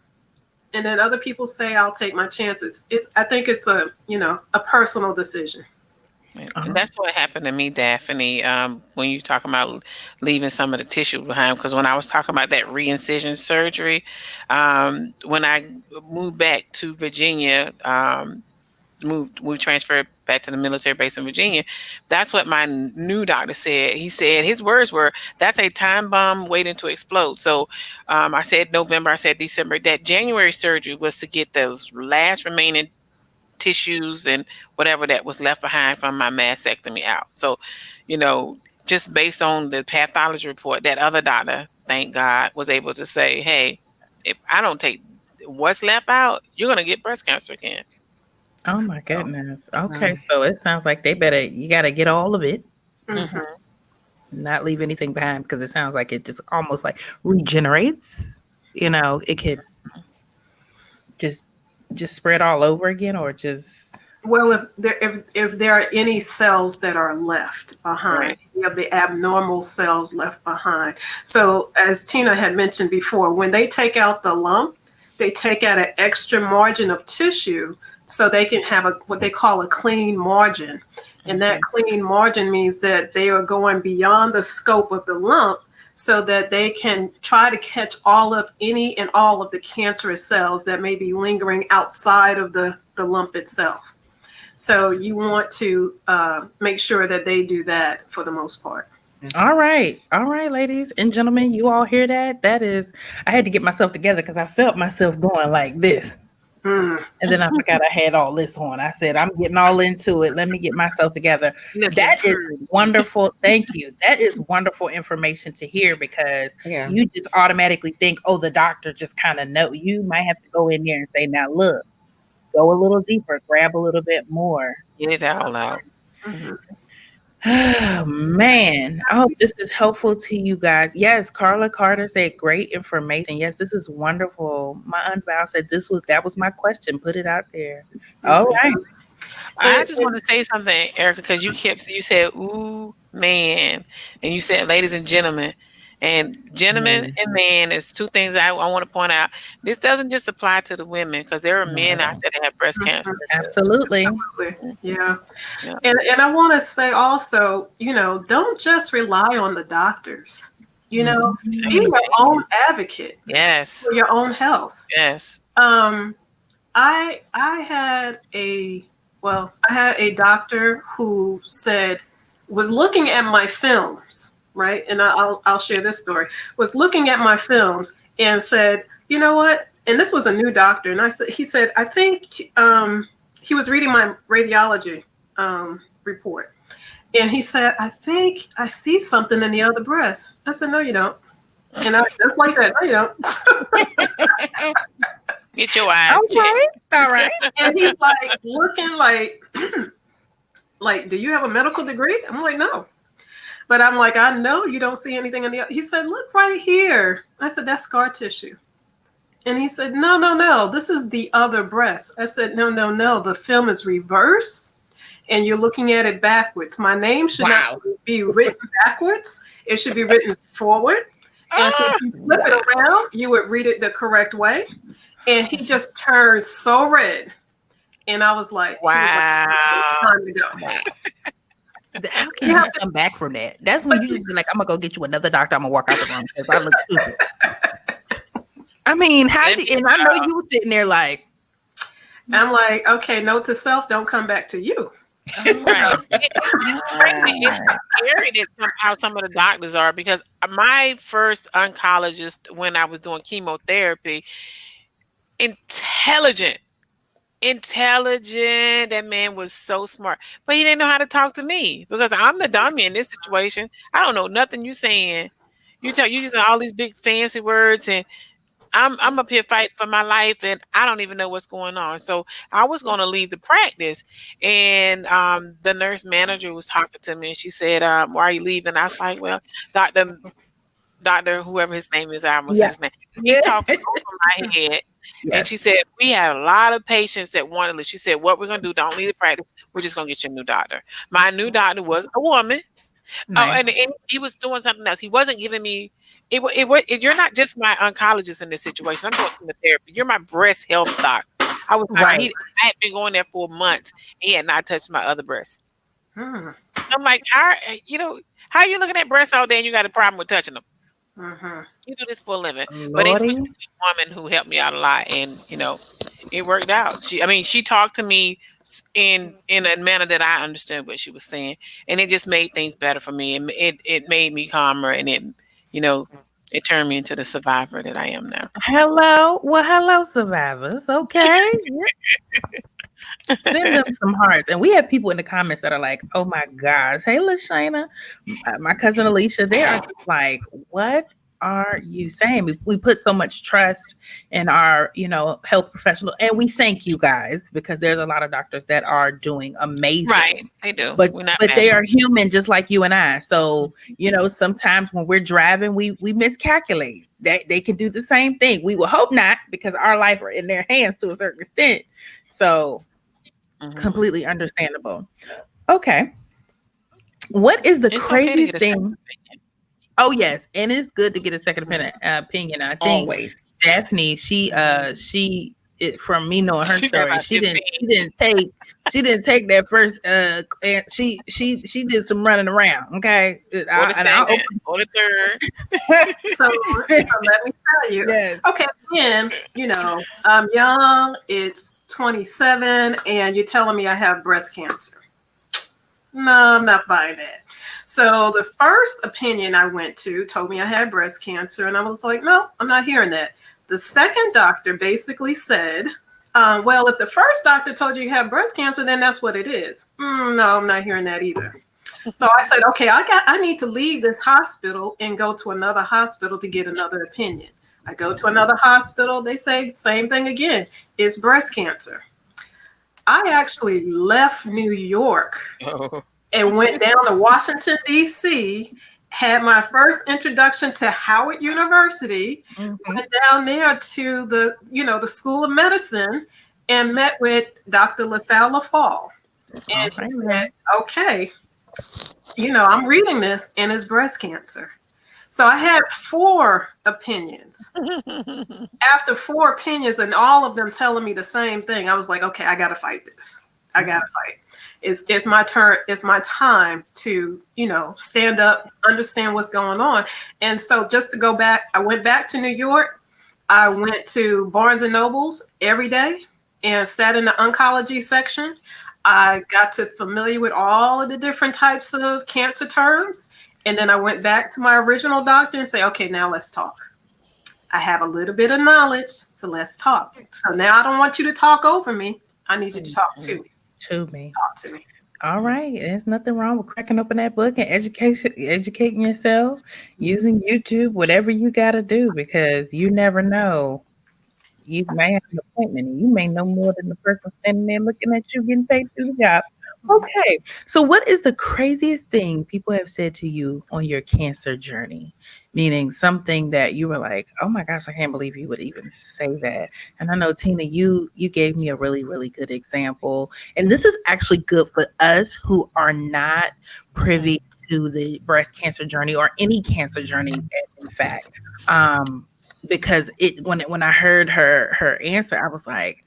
And then other people say, I'll take my chances. I think it's a personal decision. And that's what happened to me, Daphne, when you talking about leaving some of the tissue behind. Because when I was talking about that re-incision surgery, when I moved back to Virginia, we transferred back to the military base in Virginia. That's what my new doctor said. He said his words were, "That's a time bomb waiting to explode." So I said November, I said December. That January surgery was to get those last remaining tissues and whatever that was left behind from my mastectomy out. So, just based on the pathology report, that other doctor, thank God, was able to say, "Hey, if I don't take what's left out, you're going to get breast cancer again." Oh my goodness. Okay, so it sounds like you got to get all of it, not leave anything behind because it sounds like it just almost like regenerates. It could just spread all over again, or just well, if there are any cells that are left behind, you have the abnormal cells left behind. So as Tina had mentioned before, when they take out the lump, they take out an extra margin of tissue so they can have what they call a clean margin. And that clean margin means that they are going beyond the scope of the lump so that they can try to catch any and all of the cancerous cells that may be lingering outside of the lump itself. So you want to make sure that they do that for the most part. All right, ladies and gentlemen, you all hear that? That is, I had to get myself together because I felt myself going like this. And then I forgot I had all this on. I said, I'm getting all into it. Let me get myself together. That is wonderful. Thank you. That is wonderful information to hear because you just automatically think, oh, the doctor just kind of know. You might have to go in there and say, now look, go a little deeper, grab a little bit more. Get it all out. Oh, man. I hope this is helpful to you guys. Yes, Carla Carter said great information. Yes, this is wonderful. My Aunt Val said that was my question. Put it out there. All right. I just want to say something, Erica, because you said, ooh, man. And you said, ladies and gentlemen. And gentlemen and man is two things I want to point out. This doesn't just apply to the women because there are men out there that have breast cancer. Absolutely. Yeah. And I want to say also, don't just rely on the doctors. Be your own advocate. Yes. For your own health. Yes. I had Well, I had a doctor who was looking at my films, right? And I'll share this story. Was looking at my films and said, you know what? And this was a new doctor, and he said, I think he was reading my radiology report, and he said, I think I see something in the other breast. I said, no, you don't. And I just like that, no, you don't. Get your eyes checked. All right. And he's like looking like, do you have a medical degree? I'm like, no. But I'm like, I know you don't see anything in the other. He said, look right here. I said, that's scar tissue. And he said, no, this is the other breast. I said, no, the film is reversed and you're looking at it backwards. My name should not be written backwards. It should be written forward. And so if you flip it around, you would read it the correct way. And he just turned so red. And I was like, wow. Time to go. How can you come back from that? That's when you just be like, I'm going to go get you another doctor. I'm going to walk out the room because I look stupid. I mean, and I know you were sitting there like. I'm like, okay, note to self, don't come back to you. Right. It's scary that how some of the doctors are, because my first oncologist, when I was doing chemotherapy, intelligent. That man was so smart, but he didn't know how to talk to me because I'm the dummy in this situation. I don't know nothing you saying. You using all these big fancy words, and I'm up here fighting for my life, and I don't even know what's going on. So I was going to leave the practice, and the nurse manager was talking to me, and she said, "Why are you leaving?" I was like, "Well, Doctor, whoever his name is, I almost said his name. He's talking over my head." Yes. And she said, "We have a lot of patients that want to leave." She said, "What we're going to do, don't leave the practice. We're just going to get you a new doctor." My new doctor was a woman. Nice. And he was doing something else. He wasn't giving me, you're not just my oncologist in this situation. I'm doing chemotherapy. You're my breast health doctor. I had been going there for months. He had not touched my other breast. I'm like, how are you looking at breasts all day and you got a problem with touching them? You do this for a living. Lordy. But it's a woman who helped me out a lot, and it worked out. She talked to me in a manner that I understood what she was saying, and it just made things better for me. And it made me calmer, and it turned me into the survivor that I am now. Hello, survivors. Okay. Send them some hearts. And we have people in the comments that are like, oh my gosh, hey LaShayna, my cousin Alicia, they are just like, what are you saying? We put so much trust in our health professional, and we thank you guys, because there's a lot of doctors that are doing amazing. Right, they do. But they are human just like you and I. So sometimes when we're driving, we miscalculate. That they can do the same thing. We will hope not, because our life are in their hands to a certain extent. So completely understandable. Okay. What is the craziest thing? Oh yes, and it's good to get a second opinion. I think always. Daphne, from me knowing her story, she didn't take that first. And she did some running around. Okay, on the third. So let me tell you. Yes. Okay, again, I'm young. It's 27, and you're telling me I have breast cancer. No, I'm not buying that. So the first opinion I went to told me I had breast cancer, and I was like, no, I'm not hearing that. The second doctor basically said, well, if the first doctor told you have breast cancer, then that's what it is. No, I'm not hearing that either. So I said, okay, I need to leave this hospital and go to another hospital to get another opinion. I go to another hospital. They say same thing again. It's breast cancer. I actually left New York and went down to Washington, D.C., had my first introduction to Howard University, went down there to the School of Medicine, and met with Dr. LaSalle LaFall. And he said, okay, I'm reading this, and it's breast cancer. So I had 4 opinions. After 4 opinions, and all of them telling me the same thing, I was like, okay, I got to fight this. I got to fight. It's my turn. It's my time to, stand up, understand what's going on. And so just to go back, I went back to New York. I went to Barnes and Nobles every day and sat in the oncology section. I got to familiar with all of the different types of cancer terms. And then I went back to my original doctor and say, okay, now let's talk. I have a little bit of knowledge, so let's talk. So now I don't want you to talk over me. I need you to talk to me. To me. Talk to me. All right. There's nothing wrong with cracking open that book and educating yourself, using YouTube, whatever you got to do, because you never know. You may have an appointment and you may know more than the person standing there looking at you getting paid to do the job. Okay. So what is the craziest thing people have said to you on your cancer journey? Meaning something that you were like, oh my gosh, I can't believe you would even say that. And I know, Tina, you gave me a really, really good example. And this is actually good for us who are not privy to the breast cancer journey or any cancer journey, in fact. Because when I heard her answer, I was like,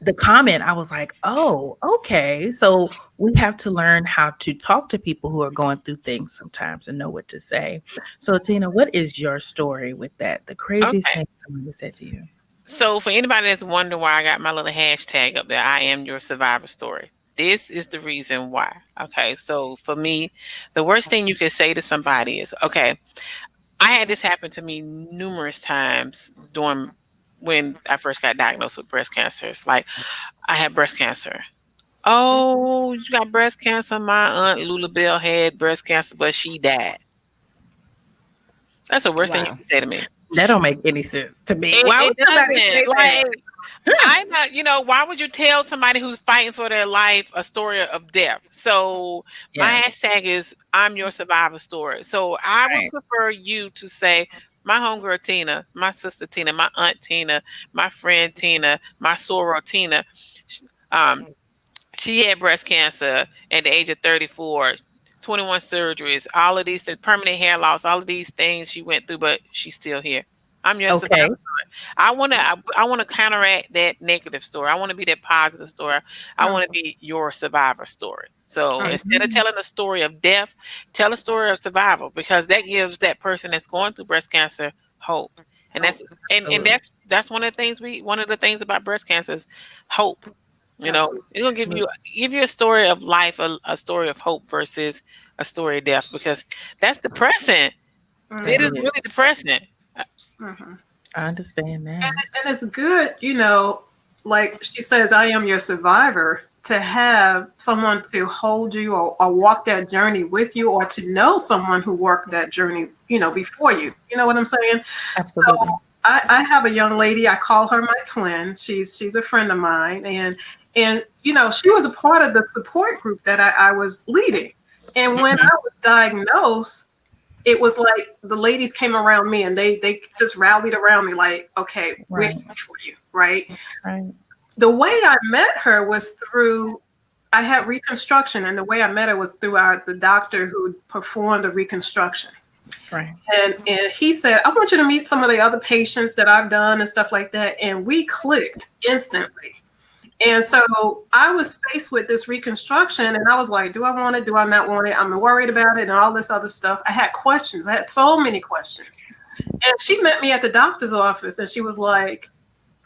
the comment, I was like, oh, okay. So we have to learn how to talk to people who are going through things sometimes and know what to say. So Tina, what is your story with that? The craziest thing someone said to you? So for anybody that's wondering why I got my little hashtag up there, I am your survivor story. This is the reason why. Okay. So for me, the worst thing you could say to somebody is, okay, I had this happen to me numerous times during when I first got diagnosed with breast cancer. It's like, I had breast cancer. Oh, you got breast cancer? My aunt Lulabelle had breast cancer, but she died. That's the worst thing you can say to me. That don't make any sense to me. Why would somebody say that? I'm not, why would you tell somebody who's fighting for their life a story of death? So my hashtag is I'm your survivor story. So I would prefer you to say, my homegirl Tina, my sister Tina, my aunt Tina, my friend Tina, my soror Tina, she had breast cancer at the age of 34, 21 surgeries, all of these, permanent hair loss, all of these things she went through, but she's still here. I'm your survivor story. I want to counteract that negative story. I want to be that positive story. I want to be your survivor story. So instead of telling a story of death, tell a story of survival, because that gives that person that's going through breast cancer hope. And that's one of the things about breast cancer is hope. It's gonna give you a story of life, a story of hope versus a story of death, because that's depressing. It is really depressing. I understand that. And it's good, like she says, I am your survivor, to have someone to hold you or walk that journey with you, or to know someone who worked that journey, before you. You know what I'm saying? Absolutely. So I have a young lady, I call her my twin. She's a friend of mine. And she was a part of the support group that I was leading. And when I was diagnosed, it was like the ladies came around me and they just rallied around me like, okay, we're here for you, right? The way I met her was through, I had reconstruction, and the way I met her was through the doctor who performed the reconstruction. Right. And he said, I want you to meet some of the other patients that I've done and stuff like that. And we clicked instantly. And so I was faced with this reconstruction, and I was like, do I want it? Do I not want it? I'm worried about it and all this other stuff. I had questions. I had so many questions. And she met me at the doctor's office, and she was like,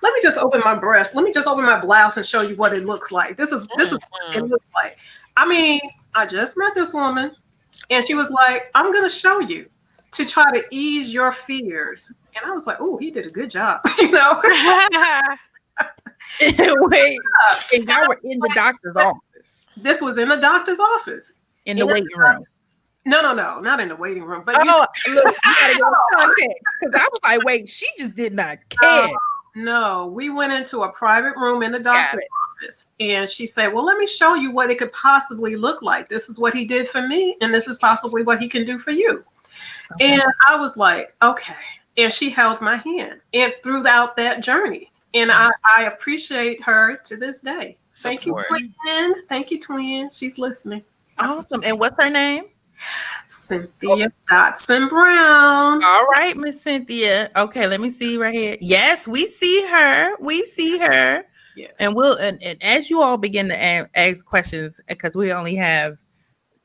let me just open my breast. Let me just open my blouse and show you what it looks like. This is what it looks like. I mean, I just met this woman, and she was like, I'm going to show you to try to ease your fears. And I was like, oh, he did a good job, Wait, and y'all were in the doctor's office. This was in the doctor's office. In the waiting room. No, not in the waiting room. But look, you gotta go context, because I was like, wait, she just did not care. No, we went into a private room in the doctor's office, and she said, well, let me show you what it could possibly look like. This is what he did for me, and this is possibly what he can do for you. Okay. And I was like, okay. And she held my hand and throughout that journey. And I appreciate her to this day. Thank you, twin. Thank you, twin. She's listening. Awesome. And what's her name? Cynthia Dotson Brown. All right, Miss Cynthia. Okay, let me see right here. Yes, we see her. Yes. And and as you all begin to ask questions, because we only have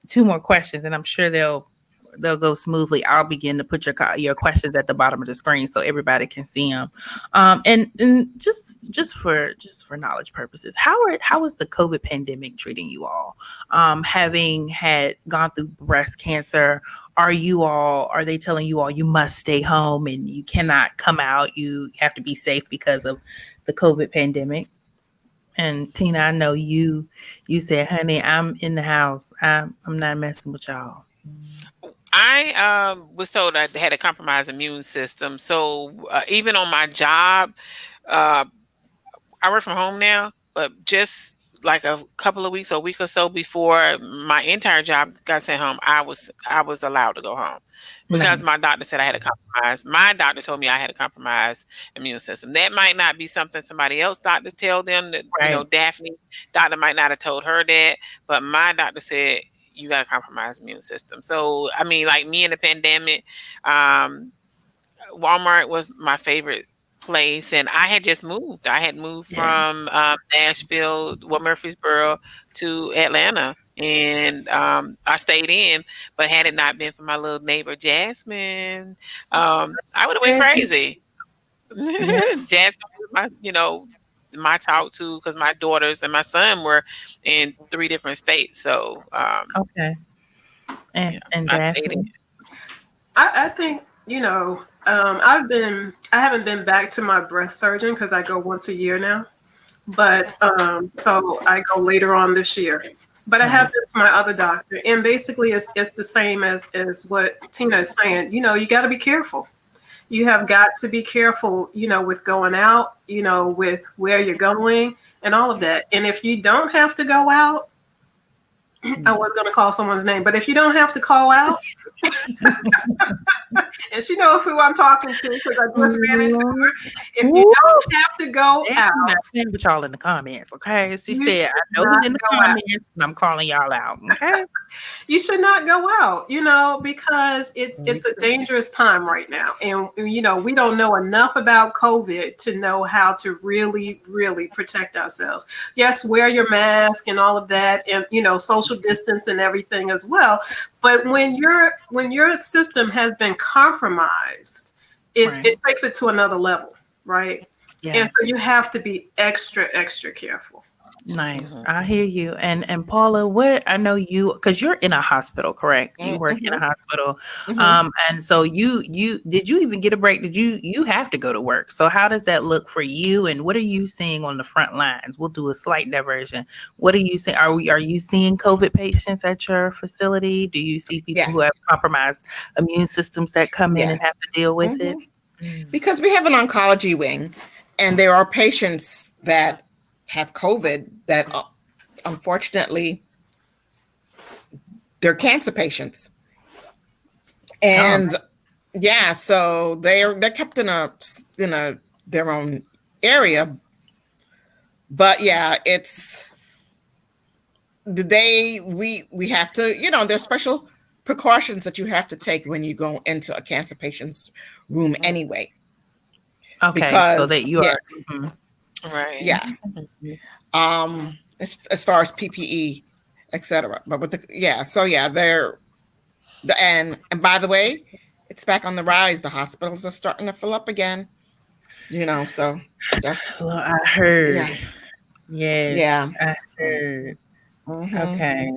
2 more questions, and I'm sure they'll they'll go smoothly, I'll begin to put your questions at the bottom of the screen so everybody can see them. And just for knowledge purposes, how is the COVID pandemic treating you all? Having had gone through breast cancer, are they telling you all you must stay home and you cannot come out? You have to be safe because of the COVID pandemic? And Tina, I know you said, honey, I'm in the house. I'm not messing with y'all. I was told I had a compromised immune system. So even on my job, uh, I work from home now, but just like a couple of weeks or a week or so before my entire job got sent home, I was allowed to go home because Nice. my doctor said I had a compromise. My doctor told me I had a compromised immune system. That might not be something somebody else doctor tell them. That Right. Daphne doctor might not have told her that, but my doctor said you got a compromised immune system. So I mean, like me in the pandemic, Walmart was my favorite place, and I had just moved. I had moved Yeah. from Nashville, Murfreesboro to Atlanta, and I stayed in. But had it not been for my little neighbor Jasmine, I would have went crazy. Jasmine was my talk to, because my daughters and my son were in 3 different states. So Okay. And I stayed in. Daphne. I think, I haven't been back to my breast surgeon because I go once a year now. But so I go later on this year. But I have this my other doctor, and basically it's the same as what Tina is saying. You got to be careful. You have got to be careful, with going out, with where you're going and all of that. And if you don't have to go out, I was going to call someone's name, but if you don't have to call out, and she knows who I'm talking to because I just ran into her. If you don't have to go out, I'm saying with y'all in the comments, okay? She You said, should I know who's in the not go out. comments, and I'm calling y'all out, okay? you should not go out, because it's a dangerous time right now. And, we don't know enough about COVID to know how to really, really protect ourselves. Yes, wear your mask and all of that, and, social distance and everything as well. But when your system has been compromised, it takes it to another level, right? Yeah. And so you have to be extra, extra careful. Nice. I hear you. And Paula, what I know you, because you're in a hospital, correct? You work in a hospital. And so you did you even get a break? Did you have to go to work? So how does that look for you? And what are you seeing on the front lines? We'll do a slight diversion. What are you seeing? Are you seeing COVID patients at your facility? Do you see people who have compromised immune systems that come in and have to deal with it? Because we have an oncology wing, and there are patients that have COVID that unfortunately they're cancer patients. And so they're kept in their own area. But it's we have to, there's special precautions that you have to take when you go into a cancer patient's room anyway. Okay, because, so that you are right. Yeah. As far as PPE, etc. But with and by the way, it's back on the rise. The hospitals are starting to fill up again. So that's well, I heard. Yeah. Yes, I heard. Okay.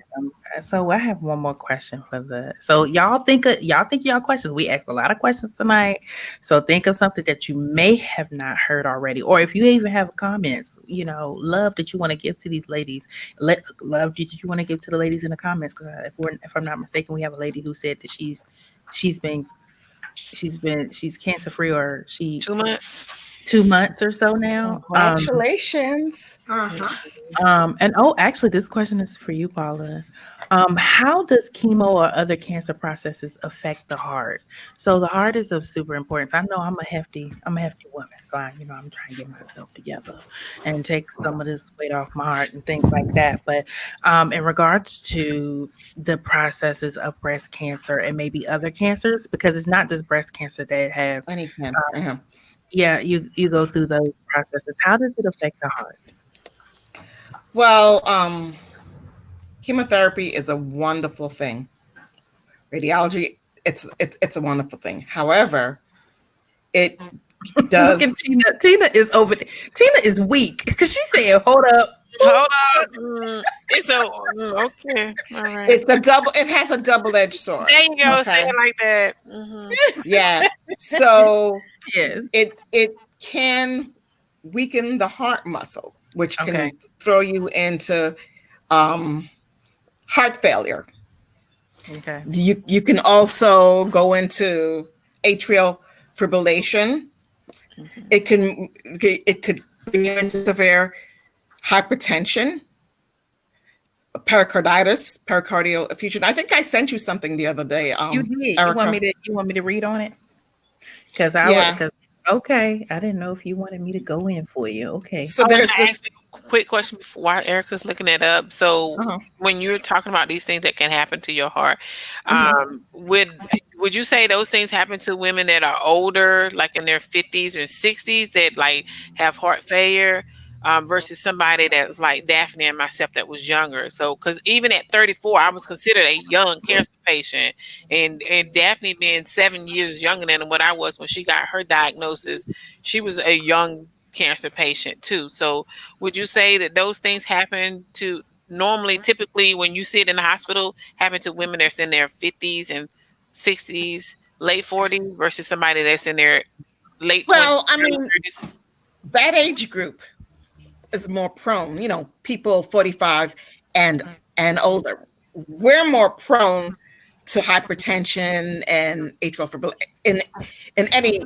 So I have one more question so y'all think of y'all questions. We asked a lot of questions tonight. So think of something that you may have not heard already, or if you even have comments, love that you want to give to these ladies. Love that you want to give to the ladies in the comments. Because if I'm not mistaken, we have a lady who said that she's cancer free, or 2 months. 2 months or so now. Congratulations. And actually, this question is for you, Paula. How does chemo or other cancer processes affect the heart? So the heart is of super importance. I know I'm a hefty woman, so I'm trying to get myself together and take some of this weight off my heart and things like that. But in regards to the processes of breast cancer and maybe other cancers, because it's not just breast cancer that have Any cancer. Yeah, you go through those processes. How does it affect the heart? Well, chemotherapy is a wonderful thing. Radiology it's a wonderful thing. However, it Look does. at Tina. Tina is over there. Tina is weak because she said, "Hold up." Hold on. It's okay. All right. It has a double-edged sword. There you go. Okay. Say it like that. Mm-hmm. Yeah. So Yes. it can weaken the heart muscle, which can Okay. throw you into heart failure. Okay. You can also go into atrial fibrillation. It could bring you into severe hypertension, pericarditis, pericardial effusion. I think I sent you something the other day. You did. Erica. You want me to read on it? Because okay. I didn't know if you wanted me to go in for you. Okay. So I want there's to this. ask a quick question before while Erica's looking it up. So when you're talking about these things that can happen to your heart, would you say those things happen to women that are older, like in their 50s or 60s, that like have heart failure, versus somebody that's like Daphne and myself that was younger? So, because even at 34, I was considered a young cancer patient, and Daphne being 7 years younger than what I was when she got her diagnosis, she was a young cancer patient too. So would you say that those things happen to typically when you see it in the hospital, happen to women that's in their 50s and 60s, late 40s versus somebody that's in their late 20s, I mean, 30s? that age group is more prone, people 45 and older. We're more prone to hypertension and atrial fibrillation in any,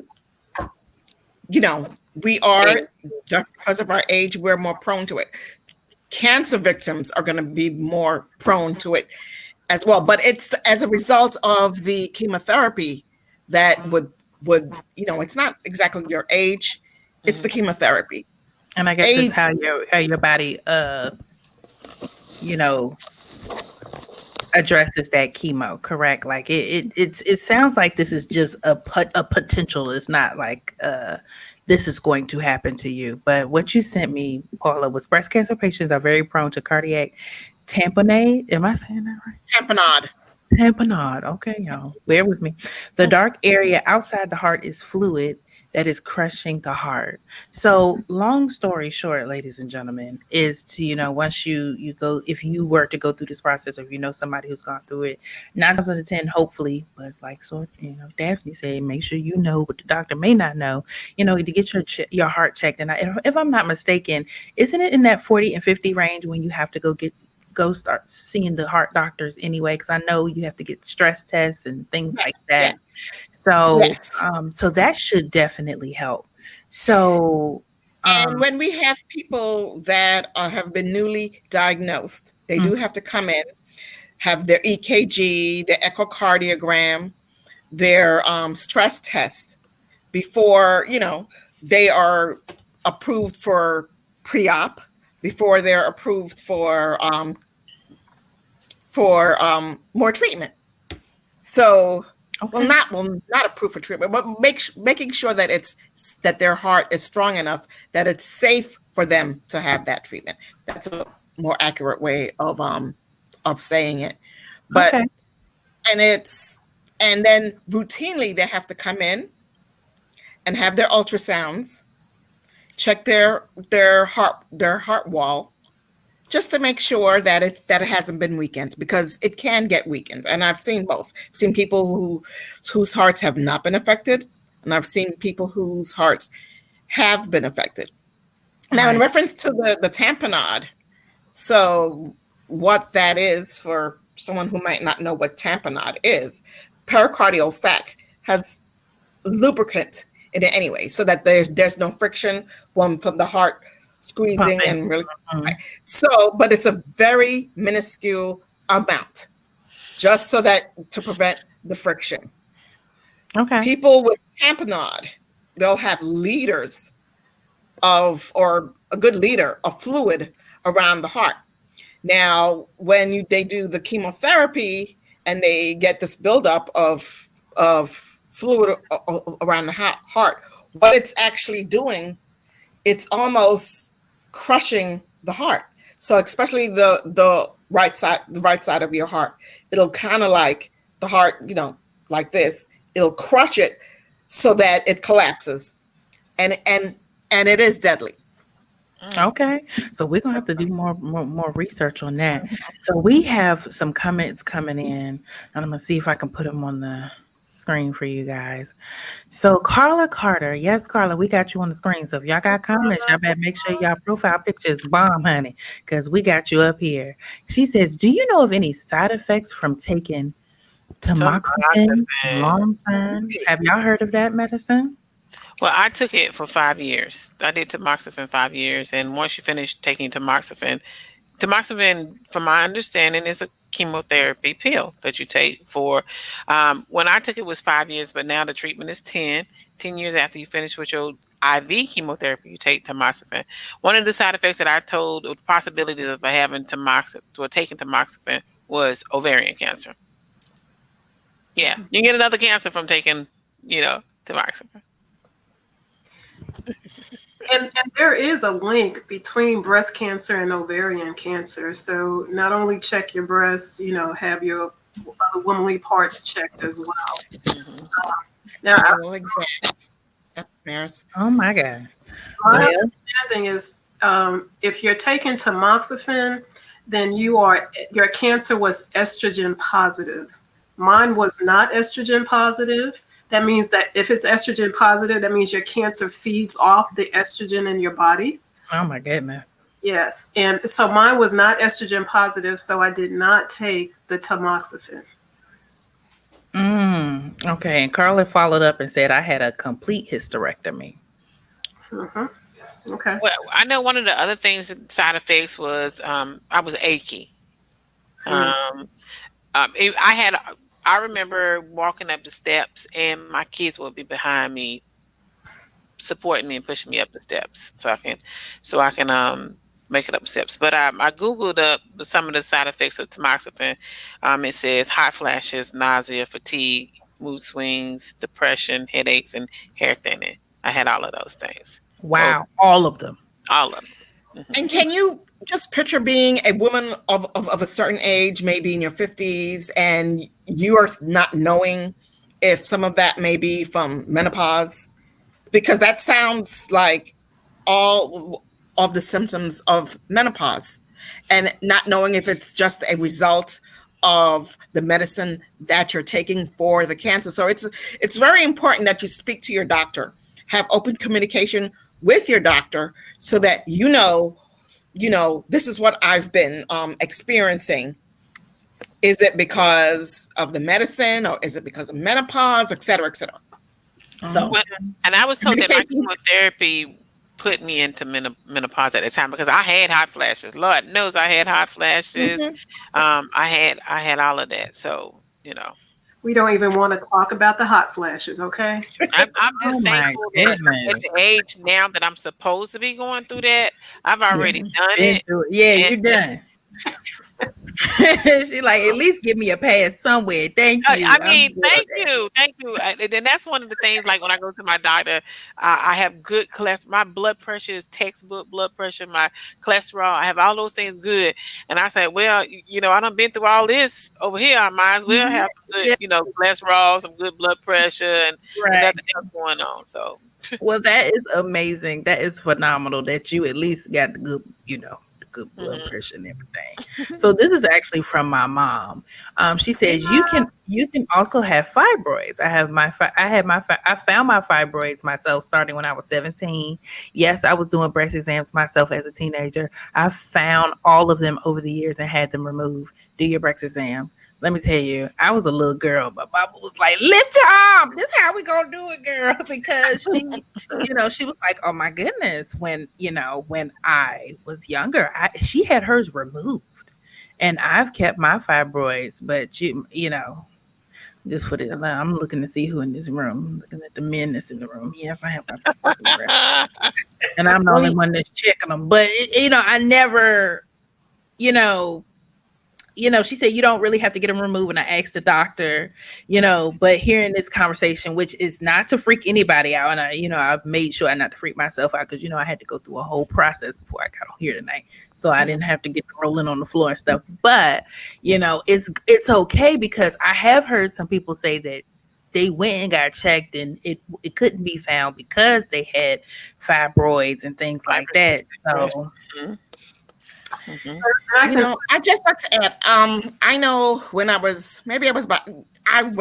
we are, just because of our age, we're more prone to it. Cancer victims are going to be more prone to it as well. But it's as a result of the chemotherapy that would it's not exactly your age, it's the chemotherapy. And I guess it's how your body addresses that chemo, correct? Like it sounds like this is just a potential. It's not like this is going to happen to you. But what you sent me, Paula, was breast cancer patients are very prone to cardiac tamponade. Am I saying that right? Tamponade. Okay, y'all. Bear with me. The dark area outside the heart is fluid that is crushing the heart. So long story short, ladies and gentlemen, is to, once you go, if you were to go through this process, or if you know somebody who's gone through it, 9 times out of 10, hopefully, but like, so, Daphne said, make sure you know what the doctor may not know, to get your heart checked. And if I'm not mistaken, isn't it in that 40 and 50 range when you have to go start seeing the heart doctors anyway? Because I know you have to get stress tests and things like that. Yes. So, Yes. So that should definitely help. So, and when we have people that have been newly diagnosed, they do have to come in, have their EKG, their echocardiogram, their stress test before, they are approved for pre-op, before they're approved for more treatment. So, not approved for treatment, but making sure that their heart is strong enough that it's safe for them to have that treatment. That's a more accurate way of saying it. But and then routinely they have to come in and have their ultrasounds, check their heart wall, just to make sure that it hasn't been weakened, because it can get weakened. And I've seen both. I've seen people whose hearts have not been affected, and I've seen people whose hearts have been affected. Now, in reference to the tamponade, so what that is, for someone who might not know what tamponade is, pericardial sac has lubricant in it anyway, so that there's no friction from the heart squeezing and really. So, but it's a very minuscule amount, just so that to prevent the friction. Okay. People with tamponade, they'll have liters or a good liter of fluid around the heart. Now, when they do the chemotherapy and they get this buildup of fluid around the heart, what it's actually doing, it's almost crushing the heart. So especially the right side of your heart, it'll kind of like the heart, like this, it'll crush it so that it collapses, and it is deadly. Okay. So we're gonna have to do more research on that. So we have some comments coming in, and I'm gonna see if I can put them on the screen for you guys. So Carla Carter, yes, Carla, we got you on the screen. So if y'all got comments, y'all better make sure y'all profile pictures bomb, honey, because we got you up here. She says, "Do you know of any side effects from taking tamoxifen long term? Have y'all heard of that medicine?" Well, I took it for 5 years. I did tamoxifen 5 years, and once you finish taking tamoxifen, from my understanding, is a chemotherapy pill that you take for. When I took it was 5 years, but now the treatment is 10 years after you finish with your IV chemotherapy, you take tamoxifen. One of the side effects that I told the possibilities of having tamoxifen or taking tamoxifen was ovarian cancer. Yeah, you get another cancer from taking, tamoxifen. And there is a link between breast cancer and ovarian cancer. So not only check your breasts, have your other womanly parts checked as well. Now, Oral exams. That's nurse. Oh my God. my understanding is if you're taking tamoxifen, then your cancer was estrogen positive. Mine was not estrogen positive. That means that if it's estrogen positive, that means your cancer feeds off the estrogen in your body. Oh my goodness. Yes. And so mine was not estrogen positive, so I did not take the tamoxifen. Okay. And Carla followed up and said, "I had a complete hysterectomy." Okay. Well, I know one of the other things, side effects was I was achy. I remember walking up the steps, and my kids would be behind me, supporting me and pushing me up the steps, so I can make it up the steps. But I googled up some of the side effects of tamoxifen. It says hot flashes, nausea, fatigue, mood swings, depression, headaches, and hair thinning. I had all of those things. Wow. All of them. All of them. And can you just picture being a woman of a certain age, maybe in your 50s, and you are not knowing if some of that may be from menopause? Because that sounds like all of the symptoms of menopause, and not knowing if it's just a result of the medicine that you're taking for the cancer. So it's very important that you speak to your doctor, have open communication with your doctor, so that this is what I've been experiencing. Is it because of the medicine, or is it because of menopause, et cetera, et cetera? So, and I was told that my chemotherapy put me into menopause at the time, because I had hot flashes. Lord knows I had hot flashes. I had all of that. So, We don't even want to talk about the hot flashes, okay? I'm just thankful that at the age now that I'm supposed to be going through that, I've already done it. Yeah, you're done. She like, at least give me a pass somewhere. Thank you. Thank you. And that's one of the things, like when I go to my doctor, I have good cholesterol. My blood pressure is textbook blood pressure. My cholesterol, I have all those things good. And I said, well, I done been through all this over here. I might as well have some good, cholesterol, some good blood pressure, and nothing else going on. So, well, that is amazing. That is phenomenal that you at least got the good, good blood pressure and everything. So this is actually from my mom. She says you can also have fibroids. I found my fibroids myself starting when I was 17. Yes, I was doing breast exams myself as a teenager. I found all of them over the years and had them removed. Do your breast exams. Let me tell you, I was a little girl. My mama was like, lift your arm. This is how we gonna do it, girl. Because she was like, oh my goodness. When I was younger, she had hers removed, and I've kept my fibroids. But just for the, I'm looking to see who in this room. I'm looking at the men that's in the room. Yes, I have my fibroids, and I'm the only one that's checking them. But I never, she said you don't really have to get them removed. And I asked the doctor, but hearing this conversation, which is not to freak anybody out, and I've made sure not to freak myself out, because I had to go through a whole process before I got on here tonight, so I didn't have to get rolling on the floor and stuff. But it's okay, because I have heard some people say that they went and got checked, and it couldn't be found because they had fibroids and things like that. So I just like to add, I know when I was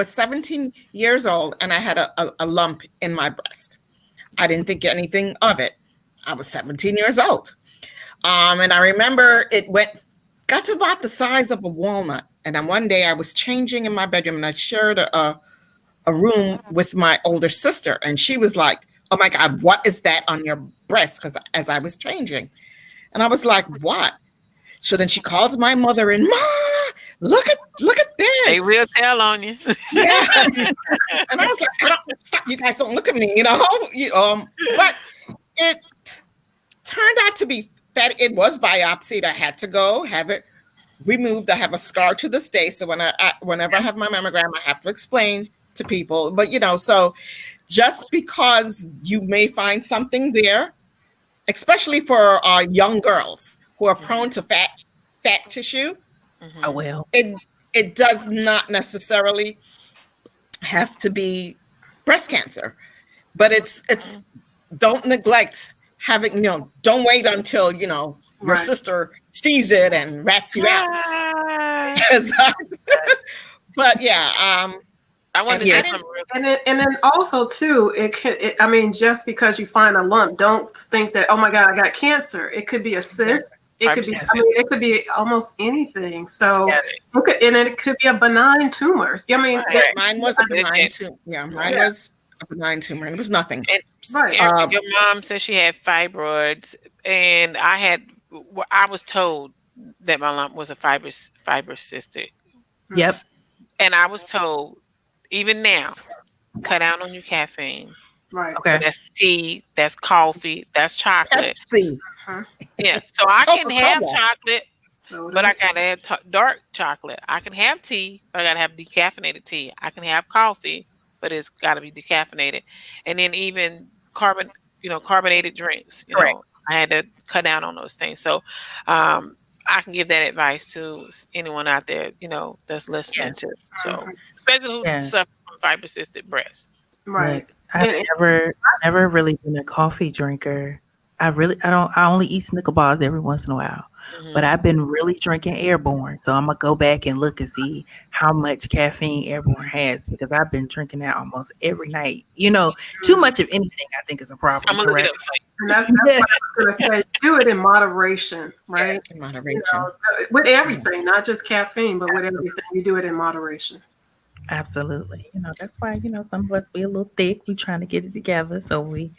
17 years old and I had a lump in my breast. I didn't think anything of it. I was 17 years old. And I remember got to about the size of a walnut. And then one day I was changing in my bedroom and I shared a room with my older sister. And she was like, "Oh my God, what is that on your breast?" Because as I was changing. And I was like, "What?" So then she calls my mother and, "Ma, look at this." They will tell on you. Yeah. And I was like, "Stop, you guys don't look at me, But it turned out to be that it was biopsied. I had to go have it removed. I have a scar to this day. So whenever I have my mammogram, I have to explain to people. But, so just because you may find something there, especially for young girls who are prone to fat tissue, oh well, it does not necessarily have to be breast cancer, but it's don't neglect having, don't wait until, your sister sees it and rats you out. But yeah, I want to say something. And then also too, just because you find a lump, don't think that, oh my God, I got cancer. It could be a cyst. It could be, it could be almost anything. So, it could be a benign tumor. Mine was a benign tumor. Yeah, mine was a benign tumor, and it was nothing. And, your mom said she had fibroids, and I was told that my lump was a fibrocystic. Yep. And I was told, even now, cut down on your caffeine. Right. Okay. So that's tea, that's coffee, that's chocolate. Pepsi. Yeah. So I can have chocolate, but I gotta have dark chocolate. I can have tea, but I gotta have decaffeinated tea. I can have coffee, but it's gotta be decaffeinated. And then even carbonated drinks. I had to cut down on those things. So I can give that advice to anyone out there, that's listening to. So especially who suffer from fibrocystic breast. Right. I've never really been a coffee drinker. I only eat Snicker bars every once in a while, but I've been really drinking Airborne. So I'm going to go back and look and see how much caffeine Airborne has, because I've been drinking that almost every night. Too much of anything, I think, is a problem. I'm going to and that's what I was going to say. Do it in moderation, right? In moderation. With everything, not just caffeine, but with everything. You do it in moderation. Absolutely. That's why, some of us, we a little thick. We trying to get it together. So we,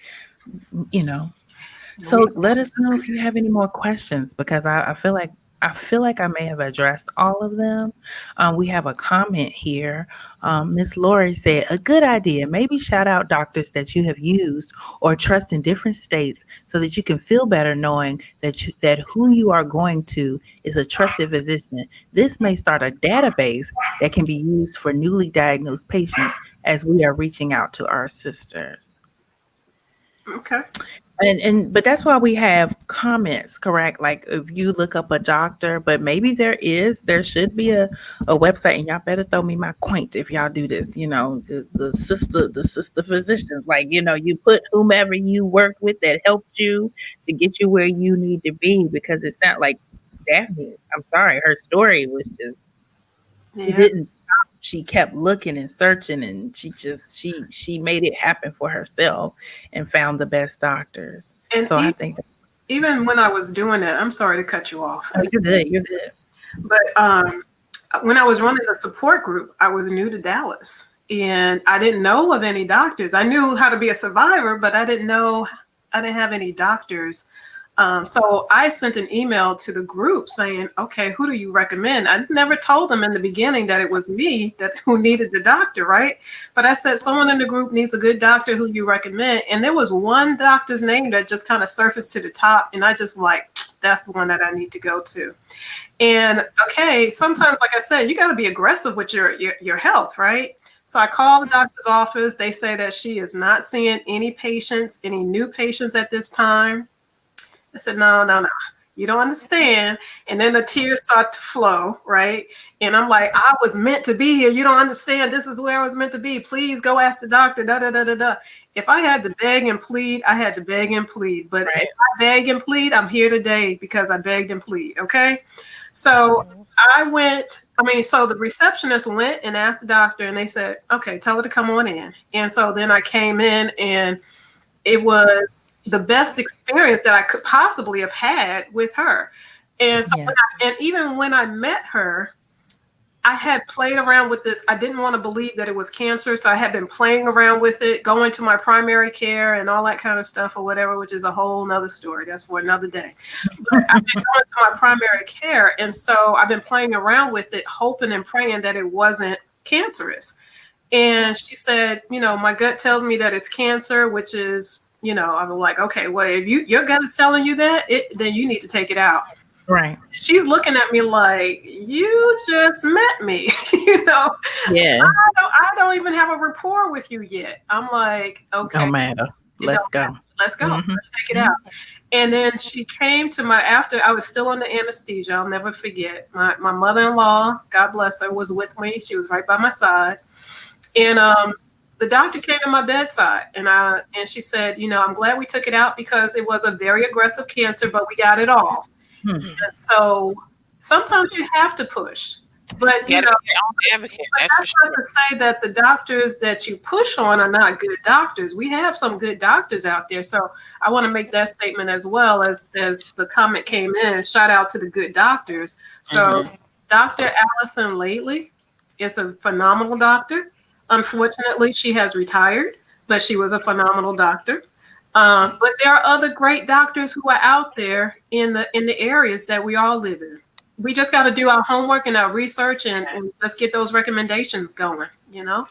So let us know if you have any more questions, because I feel like I may have addressed all of them. We have a comment here. Miss Lori said, a good idea. Maybe shout out doctors that you have used or trust in different states so that you can feel better knowing that who you are going to is a trusted physician. This may start a database that can be used for newly diagnosed patients as we are reaching out to our sisters. Okay. But that's why we have comments, correct? Like if you look up a doctor, but maybe there should be a website, and y'all better throw me my quaint if y'all do this, the sister physicians, like, you put whomever you worked with that helped you to get you where you need to be, because it sounds like Daphne, I'm sorry, her story was just, it didn't stop. She kept looking and searching, and she made it happen for herself and found the best doctors. And so I think even when I was doing that, I'm sorry to cut you off. Oh, you're good. But when I was running a support group, I was new to Dallas, and I didn't know of any doctors. I knew how to be a survivor, but I didn't have any doctors. So I sent an email to the group saying, okay, who do you recommend? I never told them in the beginning that it was me who needed the doctor, right? But I said, someone in the group needs a good doctor, who you recommend. And there was one doctor's name that just kind of surfaced to the top. And I just that's the one that I need to go to. And okay, sometimes, like I said, you got to be aggressive with your health, right? So I called the doctor's office. They say that she is not seeing any new patients at this time. I said, no. You don't understand. And then the tears start to flow, right? And I'm like, I was meant to be here. You don't understand. This is where I was meant to be. Please go ask the doctor. Da da da da da. If I had to beg and plead, I had to beg and plead. But if I beg and plead, I'm here today because I begged and plead. Okay. So so the receptionist went and asked the doctor, and they said, okay, tell her to come on in. And so then I came in, and it was the best experience that I could possibly have had with her. And so, even when I met her, I had played around with this. I didn't want to believe that it was cancer. So I had been playing around with it, going to my primary care and all that kind of stuff or whatever, which is a whole nother story. That's for another day. But I've been going to my primary care. And so I've been playing around with it, hoping and praying that it wasn't cancerous. And she said, my gut tells me that it's cancer, which is, I'm like, okay, well, if your gut is telling you that, then you need to take it out. Right. She's looking at me like, you just met me, Yeah. I don't even have a rapport with you yet. I'm like, okay. No matter. Let's go. Let's go. Let's take it out. And then she came to after I was still under anesthesia. I'll never forget. My mother-in-law, God bless her, was with me. She was right by my side. And the doctor came to my bedside, and she said, I'm glad we took it out because it was a very aggressive cancer, but we got it all. And so sometimes you have to push, but advocate. That's for sure. To say that the doctors that you push on are not good doctors. We have some good doctors out there. So I want to make that statement as well as the comment came in. Shout out to the good doctors. So Dr. Allison Lately is a phenomenal doctor. Unfortunately, she has retired, but she was a phenomenal doctor. But there are other great doctors who are out there in the areas that we all live in. We just got to do our homework and our research and just get those recommendations going,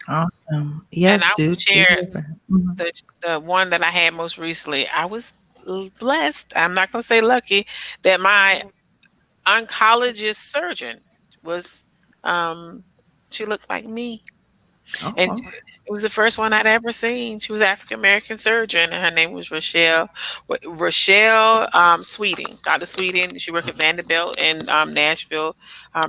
Awesome. Yes, and I dude. would share the one that I had most recently. I was blessed. I'm not going to say lucky that my oncologist surgeon was, she looked like me. And it was the first one I'd ever seen. She was an African-American surgeon, and her name was Rochelle Sweeting, Dr. Sweeting. She worked at Vanderbilt in Nashville,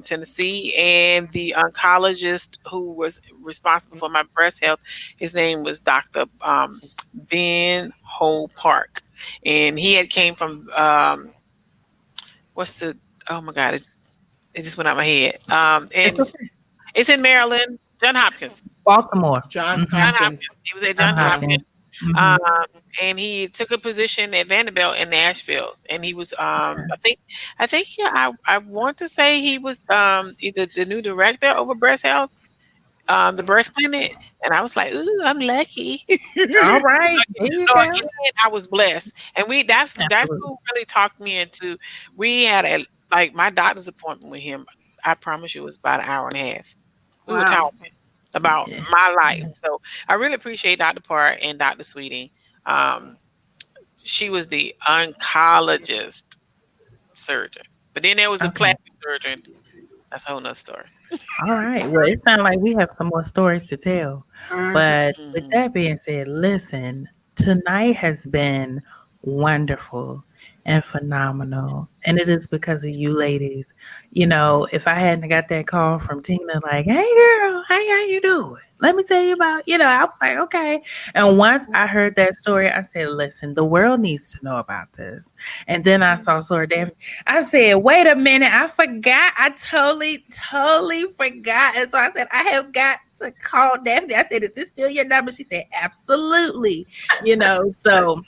Tennessee. And the oncologist who was responsible for my breast health, his name was Dr. Ben Ho Park. And he had came from, oh my God, it just went out my head. And it's in Maryland. John Hopkins. Baltimore. Johns Hopkins. He was at John Hopkins. And he took a position at Vanderbilt in Nashville. And he was, I want to say he was either the new director over breast health, the breast clinic. And I was like, ooh, I'm lucky. All right. Again, I was blessed. And that's who really talked me into. We had my doctor's appointment with him. I promise you it was about an hour and a half. We were talking about my life. So I really appreciate Dr. Park and Dr. Sweeting. She was the oncologist surgeon. But then there was the plastic surgeon. That's a whole nother story. All right. Well, it sounds like we have some more stories to tell. But with that being said, listen, tonight has been wonderful and phenomenal. And it is because of you ladies. If I hadn't got that call from Tina, like, hey girl, how you doing? Let me tell you about, I was like, okay. And once I heard that story, I said, listen, the world needs to know about this. And then I saw Daphne. I said, wait a minute, I forgot. I totally forgot. And so I said, I have got to call Daphne. I said, is this still your number? She said, absolutely. So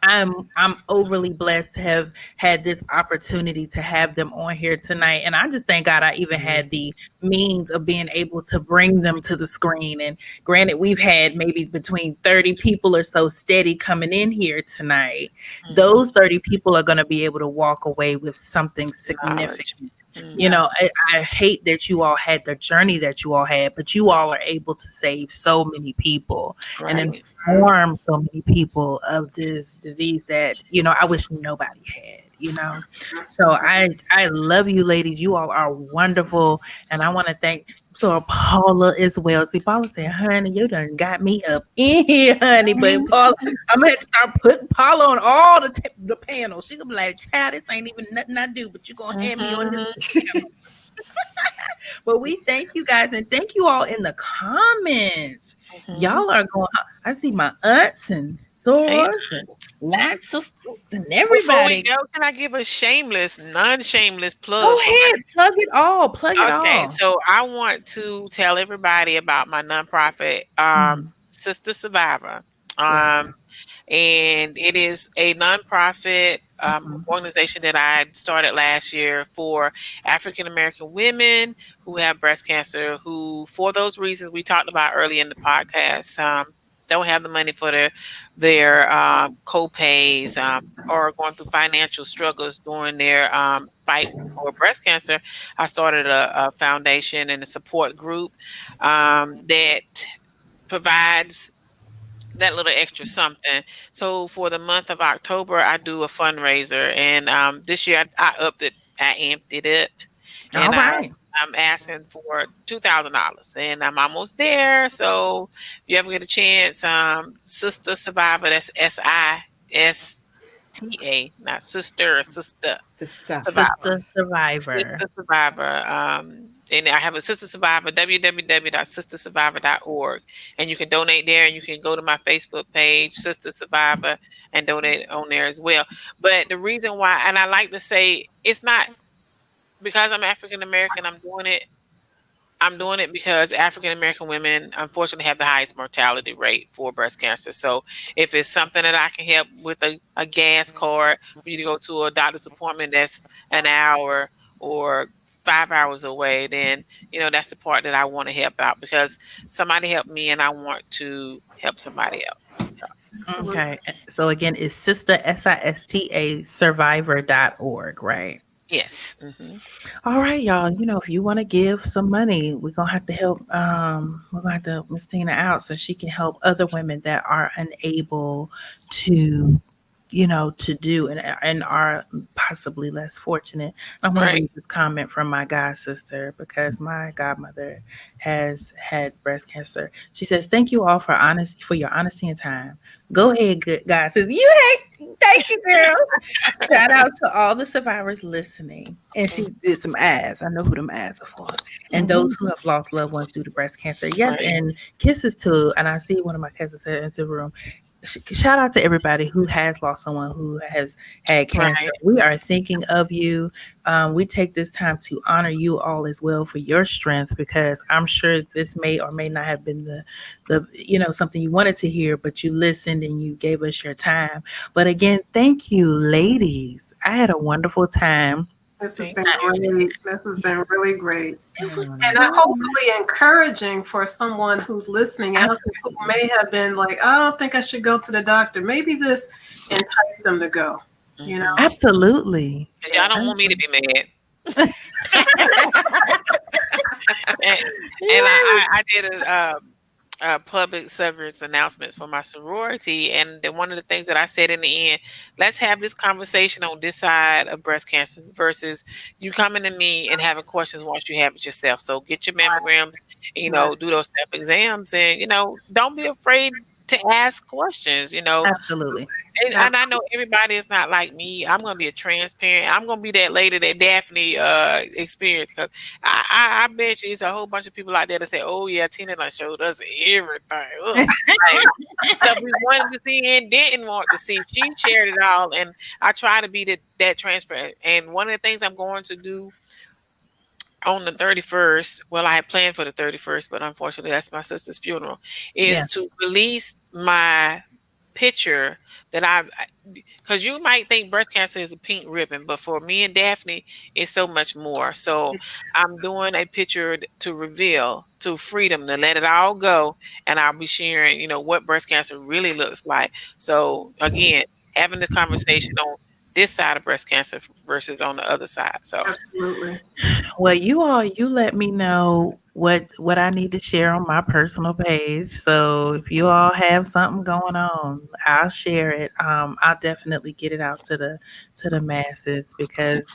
I'm overly blessed to have had this opportunity to have them on here tonight. And I just thank God I even had the means of being able to bring them to the screen. And granted, we've had maybe between 30 people or so steady coming in here tonight. Those 30 people are going to be able to walk away with something significant. I hate that you all had the journey that you all had, but you all are able to save so many people and inform so many people of this disease that, I wish nobody had, So I love you ladies. You all are wonderful. And I want to thank So Paula as well. See, Paula said, honey, you done got me up in here, honey. But Paula, I'm gonna have to start putting Paula on all the panels. She gonna be like, child, this ain't even nothing I do, but you gonna have me on this. But we thank you guys and thank you all in the comments. Y'all are going. I see my aunts and sorors and lots sisters and Before we everybody. go, can I give a non-shameless plug? Go ahead, plug it all. Plug it Okay, all. so I want to tell everybody about my nonprofit, Sister Survivor. Yes. And it is a nonprofit organization that I started last year for African American women who have breast cancer, who, for those reasons we talked about earlier in the podcast, don't have the money for their co-pays, or going through financial struggles during their fight for breast cancer. I started a foundation and a support group that provides that little extra something. So for the month of October, I do a fundraiser, and this year I upped it, I amped it up, All and right. I'm asking for $2,000, and I'm almost there. So if you ever get a chance, Sister Survivor, that's SISTA, not sister, Sister Survivor. Sister Survivor. Sister Survivor. And I have a Sister Survivor, www.sistersurvivor.org. And you can donate there, and you can go to my Facebook page, Sister Survivor, and donate on there as well. But the reason why, and I like to say, it's not because I'm African American, I'm doing it because African American women unfortunately have the highest mortality rate for breast cancer. So if it's something that I can help with a gas card for you to go to a doctor's appointment that's an hour or 5 hours away, then that's the part that I want to help out, because somebody helped me and I want to help somebody else. So Okay. So again, it's sister SISTA survivor.org, right? yes. All right, y'all. If you want to give some money, we're gonna have to help we're gonna have to Miss Tina out so she can help other women that are unable to to do and are possibly less fortunate. I want to read this comment from my god sister, because my godmother has had breast cancer. She says, "Thank you all for your honesty and time. Go ahead, good God says you thank you, girl. Shout out to all the survivors listening." And she did some eyes. I know who them eyes are for. And those who have lost loved ones due to breast cancer. Yes, and kisses to. And I see one of my cousins in the room. Shout out to everybody who has lost someone who has had cancer. We are thinking of you. We take this time to honor you all as well for your strength, because I'm sure this may or may not have been the something you wanted to hear, but you listened and you gave us your time. But again, thank you, ladies. I had a wonderful time. This has been great. This has been really great. And hopefully encouraging for someone who's listening out who may have been like, I don't think I should go to the doctor. Maybe this enticed them to go. Absolutely. Y'all don't want me to be mad. and I did a public service announcements for my sorority, and then one of the things that I said in the end, let's have this conversation on this side of breast cancer versus you coming to me and having questions once you have it yourself. So get your mammograms, do those self exams, and don't be afraid to ask questions. Absolutely. And I know everybody is not like me. I'm going to be a transparent. I'm going to be that lady that Daphne experienced. Cause I bet you it's a whole bunch of people out there that say, "Oh yeah, Tina done showed us everything." Like, stuff we wanted to see and didn't want to see. She shared it all, and I try to be that transparent. And one of the things I'm going to do on the 31st, well, I had planned for the 31st, but unfortunately that's my sister's funeral, is to release my picture that because you might think breast cancer is a pink ribbon, but for me and Daphne, it's so much more. So I'm doing a picture to reveal, to freedom, to let it all go. And I'll be sharing, what breast cancer really looks like. So again, having the conversation on this side of breast cancer versus on the other side. So absolutely. Well, you let me know what I need to share on my personal page. So if you all have something going on, I'll share it. I'll definitely get it out to the masses because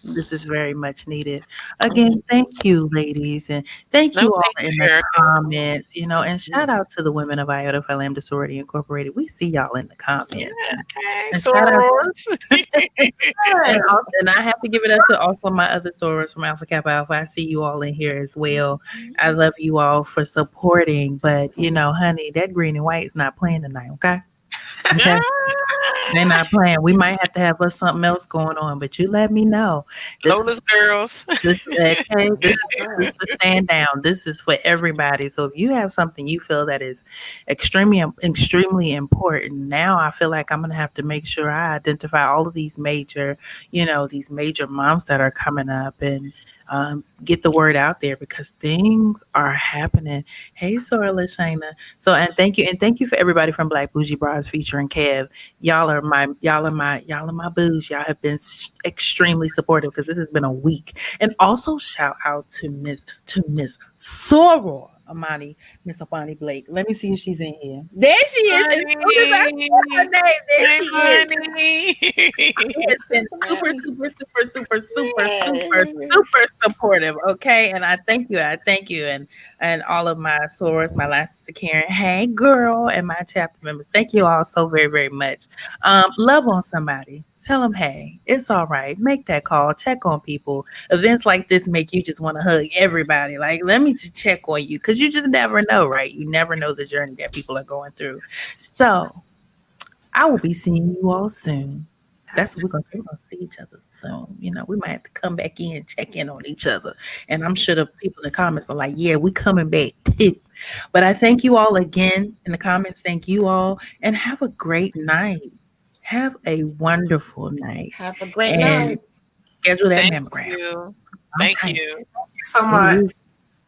this is very much needed. Again, thank you, ladies, and thank No, you all thank in you, the Erica. comments. And shout out to the women of Iota Phi Lambda Sorority Incorporated. We see y'all in the comments, Hey, and shout out. sorors. And I have to give it up to also my other sorors from Alpha Kappa Alpha. I see you all in here as well. I love you all for supporting, but honey, that green and white is not playing tonight, okay? Okay. They're not playing. We might have to have us something else going on, but you let me know. This Lola's girls. okay, this is the stand down. This is for everybody. So if you have something you feel that is extremely important, now I feel like I'm gonna have to make sure I identify all of these major months that are coming up and get the word out there because things are happening. Hey, Sorla Shayna. So and thank you for everybody from Black Bougie Bras featuring Kev. Y'all are my booze. Y'all have been extremely supportive because this has been a week. And also shout out to Miss Soror Amani, Miss Amani Blake. Let me see if she's in here. There she is. As soon as I said her name, there she is. It has been super supportive. Okay, and I thank you. And all of my sorors, my last sister Karen, hey girl, and my chapter members. Thank you all so very very much. Love on somebody. Tell them, hey, it's all right. Make that call. Check on people. Events like this make you just want to hug everybody. Like, let me just check on you because you just never know, right? You never know the journey that people are going through. So I will be seeing you all soon. That's what we're gonna do. We're gonna see each other soon. We might have to come back in and check in on each other. And I'm sure the people in the comments are like, yeah, we coming back too. But I thank you all again in the comments. Thank you all and have a great night. Have a wonderful night. Have a great And night. schedule that Thank mammogram. you. Thank Okay. you. Thank you so much.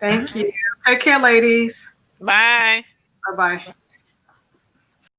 Thank you. Take care, ladies. Bye. Bye bye.